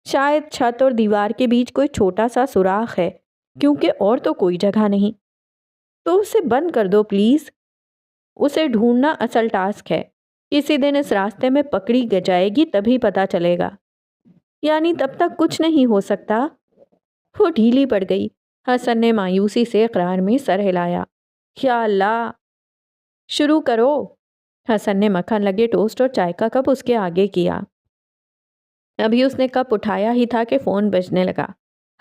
شاید چھت اور دیوار کے بیچ کوئی چھوٹا سا سوراخ ہے، کیونکہ اور تو کوئی جگہ نہیں۔ تو اسے بند کر دو پلیز۔ اسے ڈھونڈنا اصل ٹاسک ہے۔ کسی دن اس راستے میں پکڑی جائے گی تبھی پتہ چلے گا، یعنی تب تک کچھ نہیں ہو سکتا۔ وہ ڈھیلی پڑ گئی۔ حسن نے مایوسی سے اقرار میں سر ہلایا۔ یا اللہ، شروع کرو۔ حسن نے مکھن لگے ٹوسٹ اور چائے کا کپ اس کے آگے کیا۔ ابھی اس نے کپ اٹھایا ہی تھا کہ فون بجنے لگا۔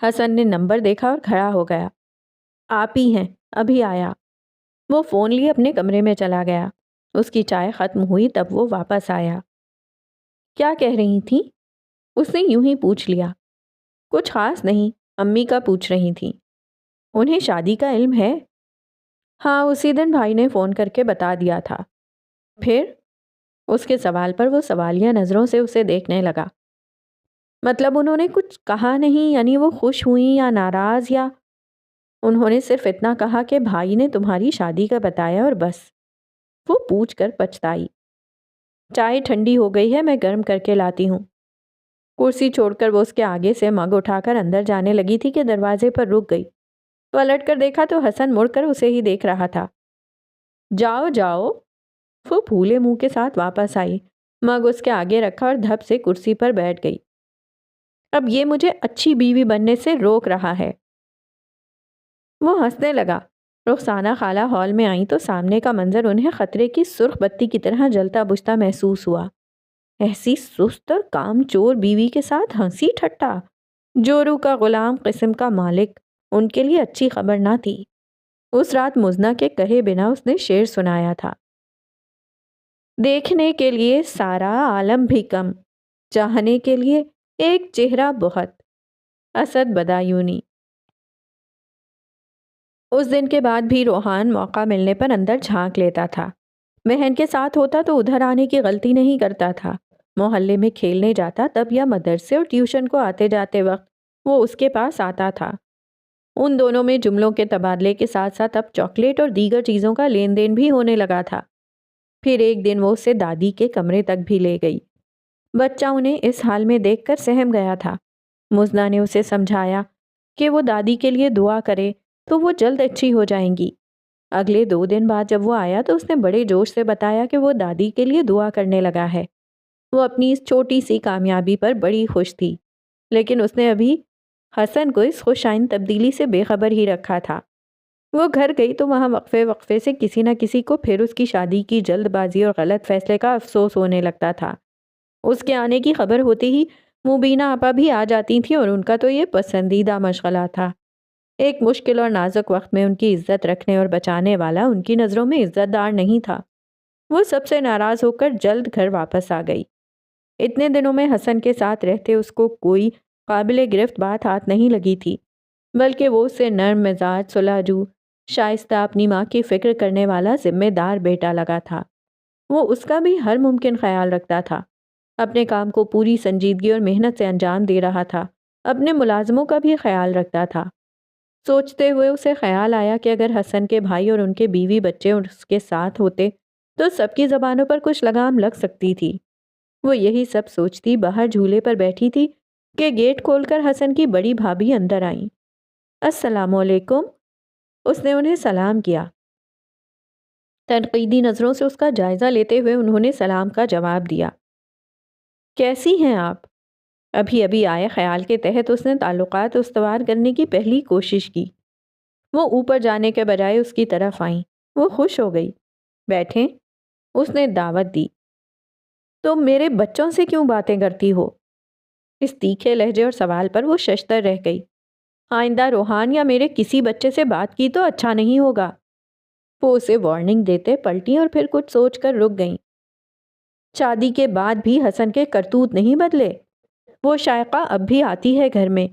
حسن نے نمبر دیکھا اور کھڑا ہو گیا۔ آپ ہی ہیں، ابھی آیا۔ وہ فون لیے اپنے کمرے میں چلا گیا۔ اس کی چائے ختم ہوئی تب وہ واپس آیا۔ کیا کہہ رہی تھیں؟ اس نے یوں ہی پوچھ لیا۔ کچھ خاص نہیں، امی کا پوچھ رہی تھیں۔ انہیں شادی کا علم ہے؟ ہاں، اسی دن بھائی نے فون کر کے بتا دیا تھا۔ پھر؟ اس کے سوال پر وہ سوالیہ نظروں سے اسے دیکھنے لگا۔ مطلب انہوں نے کچھ کہا نہیں، یعنی وہ خوش ہوئیں یا ناراض یا؟ انہوں نے صرف اتنا کہا کہ بھائی نے تمہاری شادی کا بتایا اور بس۔ وہ پوچھ کر پچھتائی۔ چائے ٹھنڈی ہو گئی ہے، میں گرم کر کے لاتی ہوں۔ کرسی چھوڑ کر وہ اس کے آگے سے مگ اٹھا کر اندر جانے لگی تھی کہ دروازے پر رک گئی۔ پلٹ کر دیکھا تو حسن مڑ کر اسے ہی دیکھ رہا تھا۔ جاؤ جاؤ۔ وہ پھولے منہ کے ساتھ واپس آئی، مگ اس کے آگے رکھا اور دھپ سے کرسی پر بیٹھ گئی۔ اب یہ مجھے اچھی بیوی بننے سے روک رہا ہے۔ وہ ہنسنے لگا۔ رخسانہ خالہ ہال میں آئیں تو سامنے کا منظر انہیں خطرے کی سرخ بتی کی طرح جلتا بجھتا محسوس ہوا۔ ایسی سست اور کام چور بیوی کے ساتھ ہنسی ٹھٹا، جورو کا غلام قسم کا مالک، ان کے لیے اچھی خبر نہ تھی۔ اس رات مزنہ کے کہے بنا اس نے شعر سنایا تھا۔ دیکھنے کے لیے سارا عالم بھی کم، چاہنے کے لیے ایک چہرہ بہت، اسد بدایونی۔ اس دن کے بعد بھی روحان موقع ملنے پر اندر جھانک لیتا تھا۔ بہن کے ساتھ ہوتا تو ادھر آنے کی غلطی نہیں کرتا تھا۔ محلے میں کھیلنے جاتا تب یا مدرسے اور ٹیوشن کو آتے جاتے وقت وہ اس کے پاس آتا تھا۔ ان دونوں میں جملوں کے تبادلے کے ساتھ ساتھ اب چاکلیٹ اور دیگر چیزوں کا لین دین بھی ہونے لگا تھا۔ پھر ایک دن وہ اسے دادی کے کمرے تک بھی لے گئی۔ بچہ انہیں اس حال میں دیکھ کر سہم گیا تھا۔ مزنہ نے اسے سمجھایا کہ وہ دادی کے لیے دعا کرے تو وہ جلد اچھی ہو جائیں گی۔ اگلے 2 دن بعد جب وہ آیا تو اس نے بڑے جوش سے بتایا کہ وہ دادی کے لیے دعا کرنے لگا ہے۔ وہ اپنی اس چھوٹی سی کامیابی پر بڑی خوش تھی، لیکن اس نے ابھی حسن کو اس خوش آئند تبدیلی سے بے خبر ہی رکھا تھا۔ وہ گھر گئی تو وہاں وقفے وقفے سے کسی نہ کسی کو پھر اس کی شادی کی جلد بازی اور غلط فیصلے کا افسوس ہونے لگتا تھا۔ اس کے آنے کی خبر ہوتی ہی مبینہ آپا بھی آ جاتی تھیں اور ان کا تو یہ پسندیدہ مشغلہ تھا۔ ایک مشکل اور نازک وقت میں ان کی عزت رکھنے اور بچانے والا ان کی نظروں میں عزت دار نہیں تھا۔ وہ سب سے ناراض ہو کر جلد گھر واپس آ گئی۔ اتنے دنوں میں حسن کے ساتھ رہتے اس کو کوئی قابل گرفت بات ہاتھ نہیں لگی تھی، بلکہ وہ اسے نرم مزاج، صلحجو، شائستہ، اپنی ماں کی فکر کرنے والا ذمہ دار بیٹا لگا تھا۔ وہ اس کا بھی ہر ممکن خیال رکھتا تھا، اپنے کام کو پوری سنجیدگی اور محنت سے انجام دے رہا تھا، اپنے ملازموں کا بھی خیال رکھتا تھا۔ سوچتے ہوئے اسے خیال آیا کہ اگر حسن کے بھائی اور ان کے بیوی بچے اس کے ساتھ ہوتے تو سب کی زبانوں پر کچھ لگام لگ سکتی تھی۔ وہ یہی سب سوچتی باہر جھولے پر بیٹھی تھی کہ گیٹ کھول کر حسن کی بڑی بھابھی اندر آئیں۔ السلام علیکم۔ اس نے انہیں سلام کیا۔ تنقیدی نظروں سے اس کا جائزہ لیتے ہوئے انہوں نے سلام کا جواب دیا۔ کیسی ہیں آپ؟ ابھی آئے خیال کے تحت اس نے تعلقات استوار کرنے کی پہلی کوشش کی۔ وہ اوپر جانے کے بجائے اس کی طرف آئیں۔ وہ خوش ہو گئی۔ بیٹھیں، اس نے دعوت دی۔ تم میرے بچوں سے کیوں باتیں کرتی ہو؟ اس تیکھے لہجے اور سوال پر وہ ششدر رہ گئی۔ آئندہ روحان یا میرے کسی بچے سے بات کی تو اچھا نہیں ہوگا۔ وہ اسے وارننگ دیتے پلٹی اور پھر کچھ سوچ کر رک گئیں۔ شادی کے بعد بھی حسن کے کرتوت نہیں بدلے۔ وہ شائقہ اب بھی آتی ہے گھر میں،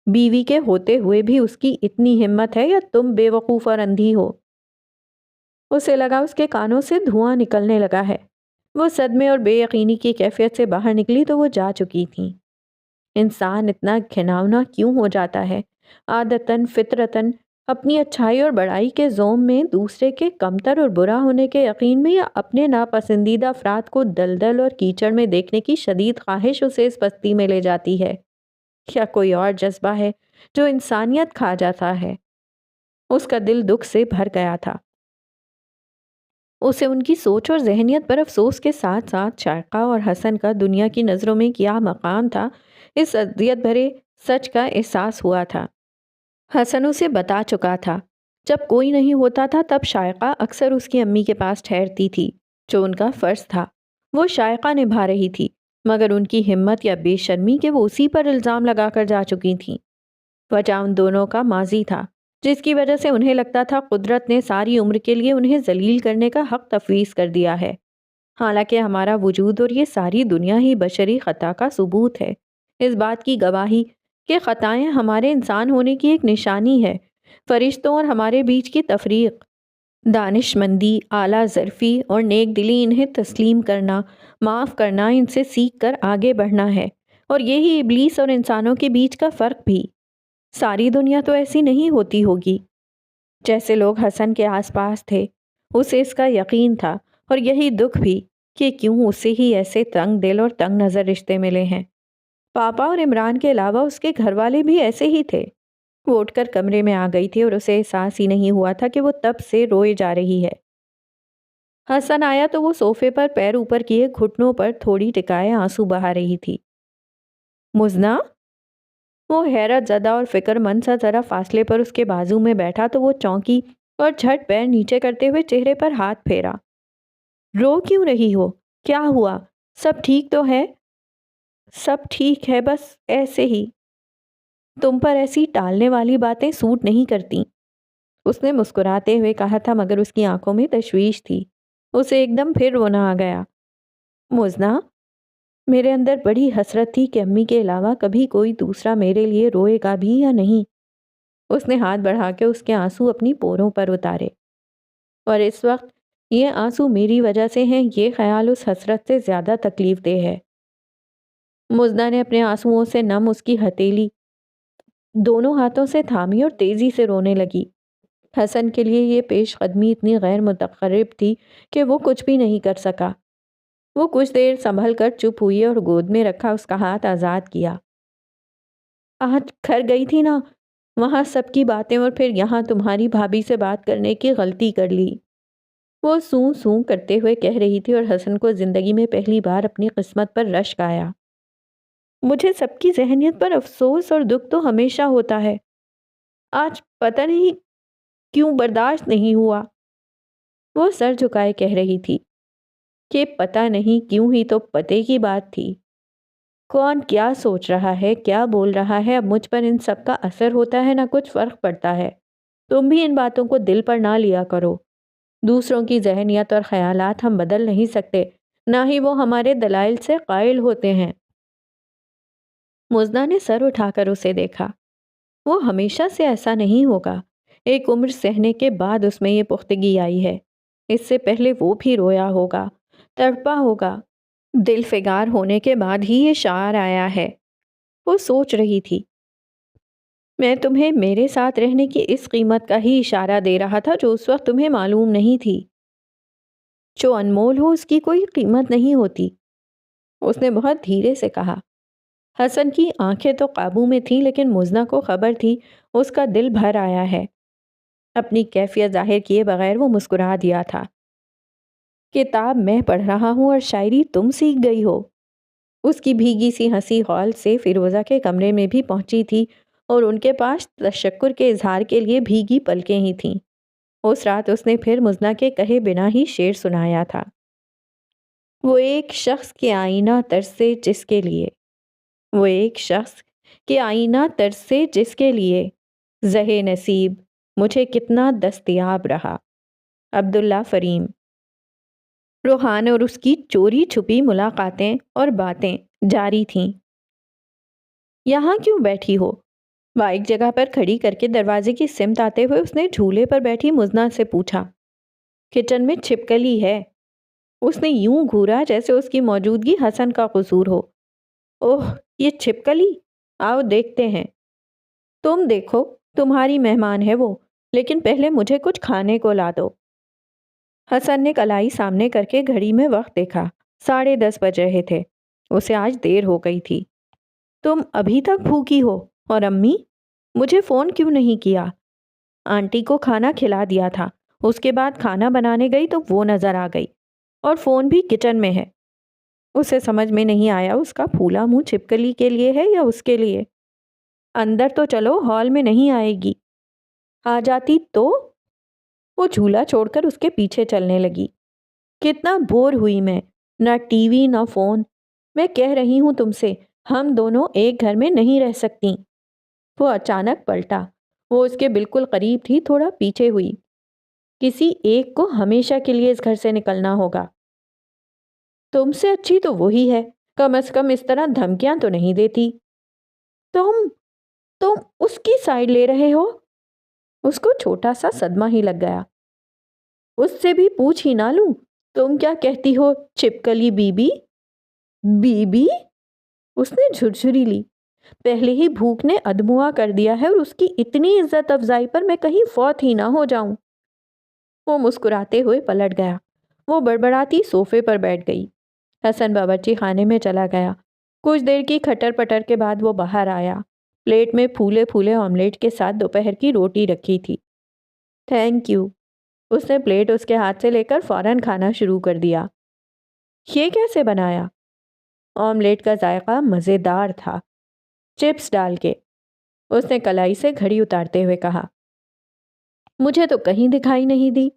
بیوی کے ہوتے ہوئے بھی اس کی اتنی ہمت ہے یا تم بے وقوف اور اندھی ہو؟ اسے لگا اس کے کانوں سے دھواں نکلنے لگا ہے۔ وہ صدمے اور بے یقینی کی کیفیت سے باہر نکلی تو وہ جا چکی تھیں۔ انسان اتنا گھناؤنا کیوں ہو جاتا ہے؟ عادتاً فطرتاً اپنی اچھائی اور بڑائی کے زوم میں دوسرے کے کمتر اور برا ہونے کے یقین میں، یا اپنے ناپسندیدہ افراد کو دلدل اور کیچڑ میں دیکھنے کی شدید خواہش اسے اس پستی میں لے جاتی ہے؟ یا کوئی اور جذبہ ہے جو انسانیت کھا جاتا ہے؟ اس کا دل دکھ سے بھر گیا تھا۔ اسے ان کی سوچ اور ذہنیت پر افسوس کے ساتھ ساتھ شائقہ اور حسن کا دنیا کی نظروں میں کیا مقام تھا، اس اذیت بھرے سچ کا احساس ہوا تھا۔ حسن اسے بتا چکا تھا، جب کوئی نہیں ہوتا تھا تب شائقہ اکثر اس کی امی کے پاس ٹھہرتی تھی۔ جو ان کا فرض تھا وہ شائقہ نبھا رہی تھی، مگر ان کی ہمت یا بے شرمی کہ وہ اسی پر الزام لگا کر جا چکی تھیں۔ وجہ ان دونوں کا ماضی تھا، جس کی وجہ سے انہیں لگتا تھا قدرت نے ساری عمر کے لیے انہیں ذلیل کرنے کا حق تفویض کر دیا ہے، حالانکہ ہمارا وجود اور یہ ساری دنیا ہی بشری خطا کا ثبوت ہے، اس بات کی گواہی کہ خطائیں ہمارے انسان ہونے کی ایک نشانی ہے۔ فرشتوں اور ہمارے بیچ کی تفریق، دانش مندی، اعلیٰ ظرفی اور نیک دلی انہیں تسلیم کرنا، معاف کرنا، ان سے سیکھ کر آگے بڑھنا ہے، اور یہی ابلیس اور انسانوں کے بیچ کا فرق بھی۔ ساری دنیا تو ایسی نہیں ہوتی ہوگی جیسے لوگ حسن کے آس پاس تھے، اسے اس کا یقین تھا، اور یہی دکھ بھی کہ کیوں اسے ہی ایسے تنگ دل اور تنگ نظر رشتے ملے ہیں۔ پاپا اور عمران کے علاوہ اس کے گھر والے بھی ایسے ہی تھے۔ وہ اٹھ کر کمرے میں آ گئی تھی اور اسے احساس ہی نہیں ہوا تھا کہ وہ تب سے روئے جا رہی ہے۔ حسن آیا تو وہ صوفے پر پیر اوپر کیے گھٹنوں پر تھوڑی ٹکائے آنسو بہا رہی تھی۔ مزنا؟ وہ حیرت زدہ اور فکر مند سا ذرا فاصلے پر اس کے بازو میں بیٹھا تو وہ چونکی اور جھٹ پیر نیچے کرتے ہوئے چہرے پر ہاتھ پھیرا۔ رو کیوں رہی ہو؟ کیا ہوا؟ سب ٹھیک تو ہے؟ سب ٹھیک ہے، بس ایسے ہی۔ تم پر ایسی ٹالنے والی باتیں سوٹ نہیں کرتی، اس نے مسکراتے ہوئے کہا تھا، مگر اس کی آنکھوں میں تشویش تھی۔ اسے ایک دم پھر رونا آ گیا۔ مزنا، میرے اندر بڑی حسرت تھی کہ امی کے علاوہ کبھی کوئی دوسرا میرے لیے روئے گا بھی یا نہیں۔ اس نے ہاتھ بڑھا کے اس کے آنسو اپنی پوروں پر اتارے۔ اور اس وقت یہ آنسو میری وجہ سے ہیں، یہ خیال اس حسرت سے زیادہ تکلیف دہ ہے۔ مزنا نے اپنے آنسوؤں سے نم اس کی ہتھیلی دونوں ہاتھوں سے تھامی اور تیزی سے رونے لگی۔ حسن کے لیے یہ پیش قدمی اتنی غیر متقرب تھی کہ وہ کچھ بھی نہیں کر سکا۔ وہ کچھ دیر سنبھل کر چپ ہوئی اور گود میں رکھا اس کا ہاتھ آزاد کیا۔ آج گھر گئی تھی نا، وہاں سب کی باتیں اور پھر یہاں تمہاری بھابھی سے بات کرنے کی غلطی کر لی، وہ سوں سوں کرتے ہوئے کہہ رہی تھی، اور حسن کو زندگی میں پہلی بار اپنی قسمت پر رشک آیا۔ مجھے سب کی ذہنیت پر افسوس اور دکھ تو ہمیشہ ہوتا ہے، آج پتہ نہیں کیوں برداشت نہیں ہوا۔ وہ سر جھکائے کہہ رہی تھی کہ پتہ نہیں کیوں ہی تو پتے کی بات تھی۔ کون کیا سوچ رہا ہے، کیا بول رہا ہے، اب مجھ پر ان سب کا اثر ہوتا ہے نہ کچھ فرق پڑتا ہے۔ تم بھی ان باتوں کو دل پر نہ لیا کرو۔ دوسروں کی ذہنیت اور خیالات ہم بدل نہیں سکتے، نہ ہی وہ ہمارے دلائل سے قائل ہوتے ہیں۔ مزنا نے سر اٹھا کر اسے دیکھا۔ وہ ہمیشہ سے ایسا نہیں ہوگا، ایک عمر سہنے کے بعد اس میں یہ پختگی آئی ہے۔ اس سے پہلے وہ بھی رویا ہوگا، تڑپا ہوگا، دل فگار ہونے کے بعد ہی یہ شعر آیا ہے۔ وہ سوچ رہی تھی، میں تمہیں میرے ساتھ رہنے کی اس قیمت کا ہی اشارہ دے رہا تھا جو اس وقت تمہیں معلوم نہیں تھی۔ جو انمول ہو اس کی کوئی قیمت نہیں ہوتی، اس نے بہت دھیرے سے کہا۔ حسن کی آنکھیں تو قابو میں تھیں، لیکن مزنا کو خبر تھی اس کا دل بھر آیا ہے۔ اپنی کیفیت ظاہر کیے بغیر وہ مسکرا دیا تھا۔ کتاب میں پڑھ رہا ہوں اور شاعری تم سیکھ گئی ہو۔ اس کی بھیگی سی ہنسی خال سے فیروزہ کے کمرے میں بھی پہنچی تھی، اور ان کے پاس تشکر کے اظہار کے لیے بھیگی پلکیں ہی تھیں۔ اس رات اس نے پھر مزنا کے کہے بنا ہی شعر سنایا تھا۔ وہ ایک شخص کے آئینہ ترسے جس کے لیے، وہ ایک شخص کے آئینہ ترسے جس کے لیے، زہے نصیب مجھے کتنا دستیاب رہا۔ عبداللہ فریم۔ روحان اور اس کی چوری چھپی ملاقاتیں اور باتیں جاری تھیں۔ یہاں کیوں بیٹھی ہو؟ وہ ایک جگہ پر کھڑی کر کے دروازے کی سمت آتے ہوئے اس نے جھولے پر بیٹھی مزنا سے پوچھا۔ کچن میں چھپکلی ہے۔ اس نے یوں گھورا جیسے اس کی موجودگی حسن کا قصور ہو۔ اوہ، یہ چھپکلی؟ آؤ دیکھتے ہیں۔ تم دیکھو، تمہاری مہمان ہے وہ، لیکن پہلے مجھے کچھ کھانے کو لا دو۔ حسن نے کلائی سامنے کر کے گھڑی میں وقت دیکھا۔ 10:30 بج رہے تھے۔ اسے آج دیر ہو گئی تھی۔ تم ابھی تک بھوکی ہو؟ اور امی؟ مجھے فون کیوں نہیں کیا؟ آنٹی کو کھانا کھلا دیا تھا، اس کے بعد کھانا بنانے گئی تو وہ نظر آ گئی، اور فون بھی کچن میں ہے۔ اسے سمجھ میں نہیں آیا اس کا پھولا منہ چھپکلی کے لیے ہے یا اس کے لیے۔ اندر تو چلو، ہال میں نہیں آئے گی۔ آ جاتی تو؟ وہ جھولا چھوڑ کر اس کے پیچھے چلنے لگی۔ کتنا بور ہوئی میں، نہ ٹی وی نہ فون۔ میں کہہ رہی ہوں تم سے، ہم دونوں ایک گھر میں نہیں رہ سکتی۔ وہ اچانک پلٹا، وہ اس کے بالکل قریب تھی، تھوڑا پیچھے ہوئی۔ کسی ایک کو ہمیشہ کے لیے اس گھر سے نکلنا ہوگا۔ تم سے اچھی تو وہی ہے، کم از کم اس طرح دھمکیاں تو نہیں دیتی۔ تم اس کی سائیڈ لے رہے ہو؟ اس کو چھوٹا سا صدمہ ہی لگ گیا۔ اس سے بھی پوچھ ہی نہ لوں؟ تم کیا کہتی ہو چھپکلی بی بی؟ بی بی؟ اس نے جھرجھری لی۔ پہلے ہی بھوک نے ادموا کر دیا ہے اور اس کی اتنی عزت افزائی پر میں کہیں فوت ہی نہ ہو جاؤں۔ وہ مسکراتے ہوئے پلٹ گیا۔ وہ بڑبڑاتی صوفے پر بیٹھ گئی۔ حسن باورچی خانے میں چلا گیا۔ کچھ دیر کی کھٹر پٹر کے بعد وہ باہر آیا۔ پلیٹ میں پھولے پھولے آملیٹ کے ساتھ دوپہر کی روٹی رکھی تھی۔ Thank you. اس نے پلیٹ اس کے ہاتھ سے لے کر فوراً کھانا شروع کر دیا۔ یہ کیسے بنایا؟ آملیٹ کا ذائقہ مزیدار تھا، چپس ڈال کے۔ اس نے کلائی سے گھڑی اتارتے ہوئے کہا۔ مجھے تو کہیں دکھائی نہیں دی۔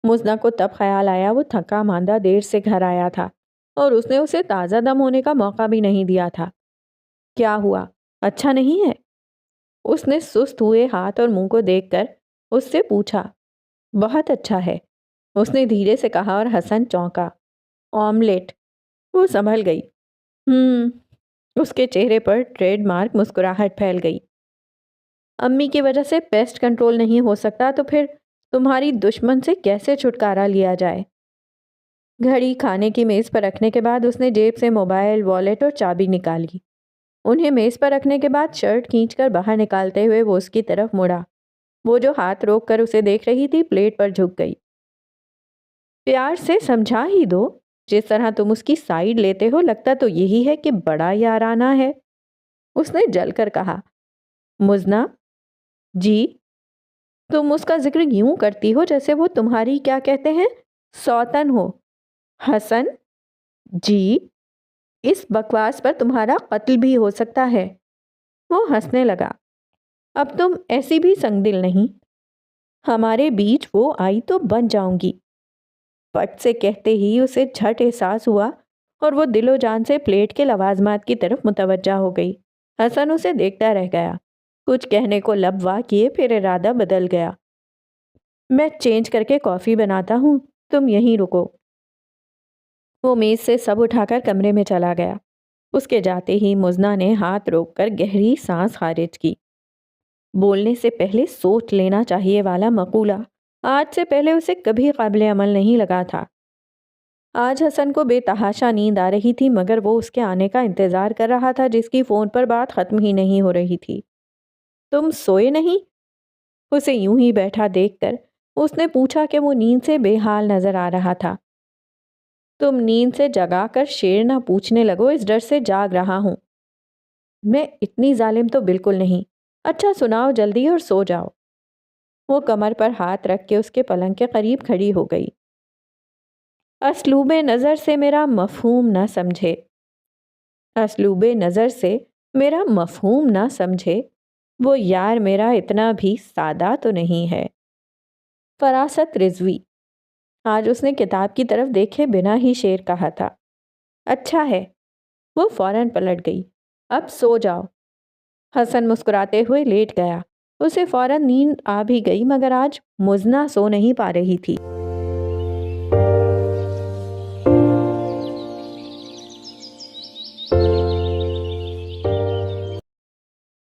مزنہ کو تب خیال آیا وہ تھکا ماندہ دیر سے گھر آیا تھا اور اس نے اسے تازہ دم ہونے کا موقع بھی نہیں دیا تھا۔ کیا ہوا؟ اچھا نہیں ہے؟ اس نے سست ہوئے ہاتھ اور منہ کو دیکھ کر اس سے پوچھا۔ بہت اچھا ہے، اس نے دھیرے سے کہا اور حسن چونکا۔ آملیٹ؟ وہ سنبھل گئی۔ اس کے چہرے پر ٹریڈ مارک مسکراہٹ پھیل گئی۔ امی کی وجہ سے پیسٹ کنٹرول نہیں ہو سکتا تو پھر تمہاری دشمن سے کیسے چھٹکارا لیا جائے؟ گھڑی کھانے کی میز پر رکھنے کے بعد اس نے جیب سے موبائل، والیٹ اور چابی نکالی۔ انہیں میز پر رکھنے کے بعد شرٹ کھینچ کر باہر نکالتے ہوئے وہ اس کی طرف مڑا۔ وہ جو ہاتھ روک کر اسے دیکھ رہی تھی پلیٹ پر جھک گئی۔ پیار سے سمجھا ہی دو، جس طرح تم اس کی سائیڈ لیتے ہو لگتا تو یہی ہے کہ بڑا یارانہ ہے۔ اس نے جل کر کہا۔ مزنہ؟ جی؟ تم اس کا ذکر یوں کرتی ہو جیسے وہ تمہاری کیا کہتے ہیں سوتن ہو۔ حسن؟ جی؟ اس بکواس پر تمہارا قتل بھی ہو سکتا ہے۔ وہ ہنسنے لگا۔ اب تم ایسی بھی سنگ دل نہیں۔ ہمارے بیچ وہ آئی تو بن جاؤں گی۔ پٹ سے کہتے ہی اسے جھٹ احساس ہوا اور وہ دل و جان سے پلیٹ کے لوازمات کی طرف متوجہ ہو گئی۔ حسن اسے دیکھتا رہ گیا۔ کچھ کہنے کو لب وا کیے پھر ارادہ بدل گیا۔ میں چینج کر کے کافی بناتا ہوں، تم یہیں رکو۔ وہ میز سے سب اٹھا کر کمرے میں چلا گیا۔ اس کے جاتے ہی مزنہ نے ہاتھ روک کر گہری سانس خارج کی۔ بولنے سے پہلے سوچ لینا چاہیے والا مقولہ آج سے پہلے اسے کبھی قابل عمل نہیں لگا تھا۔ آج حسن کو بے تحاشا نیند آ رہی تھی مگر وہ اس کے آنے کا انتظار کر رہا تھا جس کی فون پر بات ختم ہی نہیں ہو رہی تھی۔ تم سوئے نہیں؟ اسے یوں ہی بیٹھا دیکھ کر اس نے پوچھا کہ وہ نیند سے بے حال نظر آ رہا تھا۔ تم نیند سے جگا کر شعر نہ پوچھنے لگو، اس ڈر سے جاگ رہا ہوں۔ میں اتنی ظالم تو بالکل نہیں۔ اچھا سناؤ جلدی اور سو جاؤ۔ وہ کمر پر ہاتھ رکھ کے اس کے پلنگ کے قریب کھڑی ہو گئی۔ اسلوب نظر سے میرا مفہوم نہ سمجھے، اسلوب نظر سے میرا مفہوم نہ سمجھے، وہ یار میرا اتنا بھی سادہ تو نہیں ہے۔ فراست رضوی۔ آج اس نے کتاب کی طرف دیکھے بنا ہی شعر کہا تھا۔ اچھا ہے۔ وہ فوراً پلٹ گئی۔ اب سو جاؤ۔ حسن مسکراتے ہوئے لیٹ گیا۔ اسے فوراً نیند آ بھی گئی مگر آج مزنہ سو نہیں پا رہی تھی۔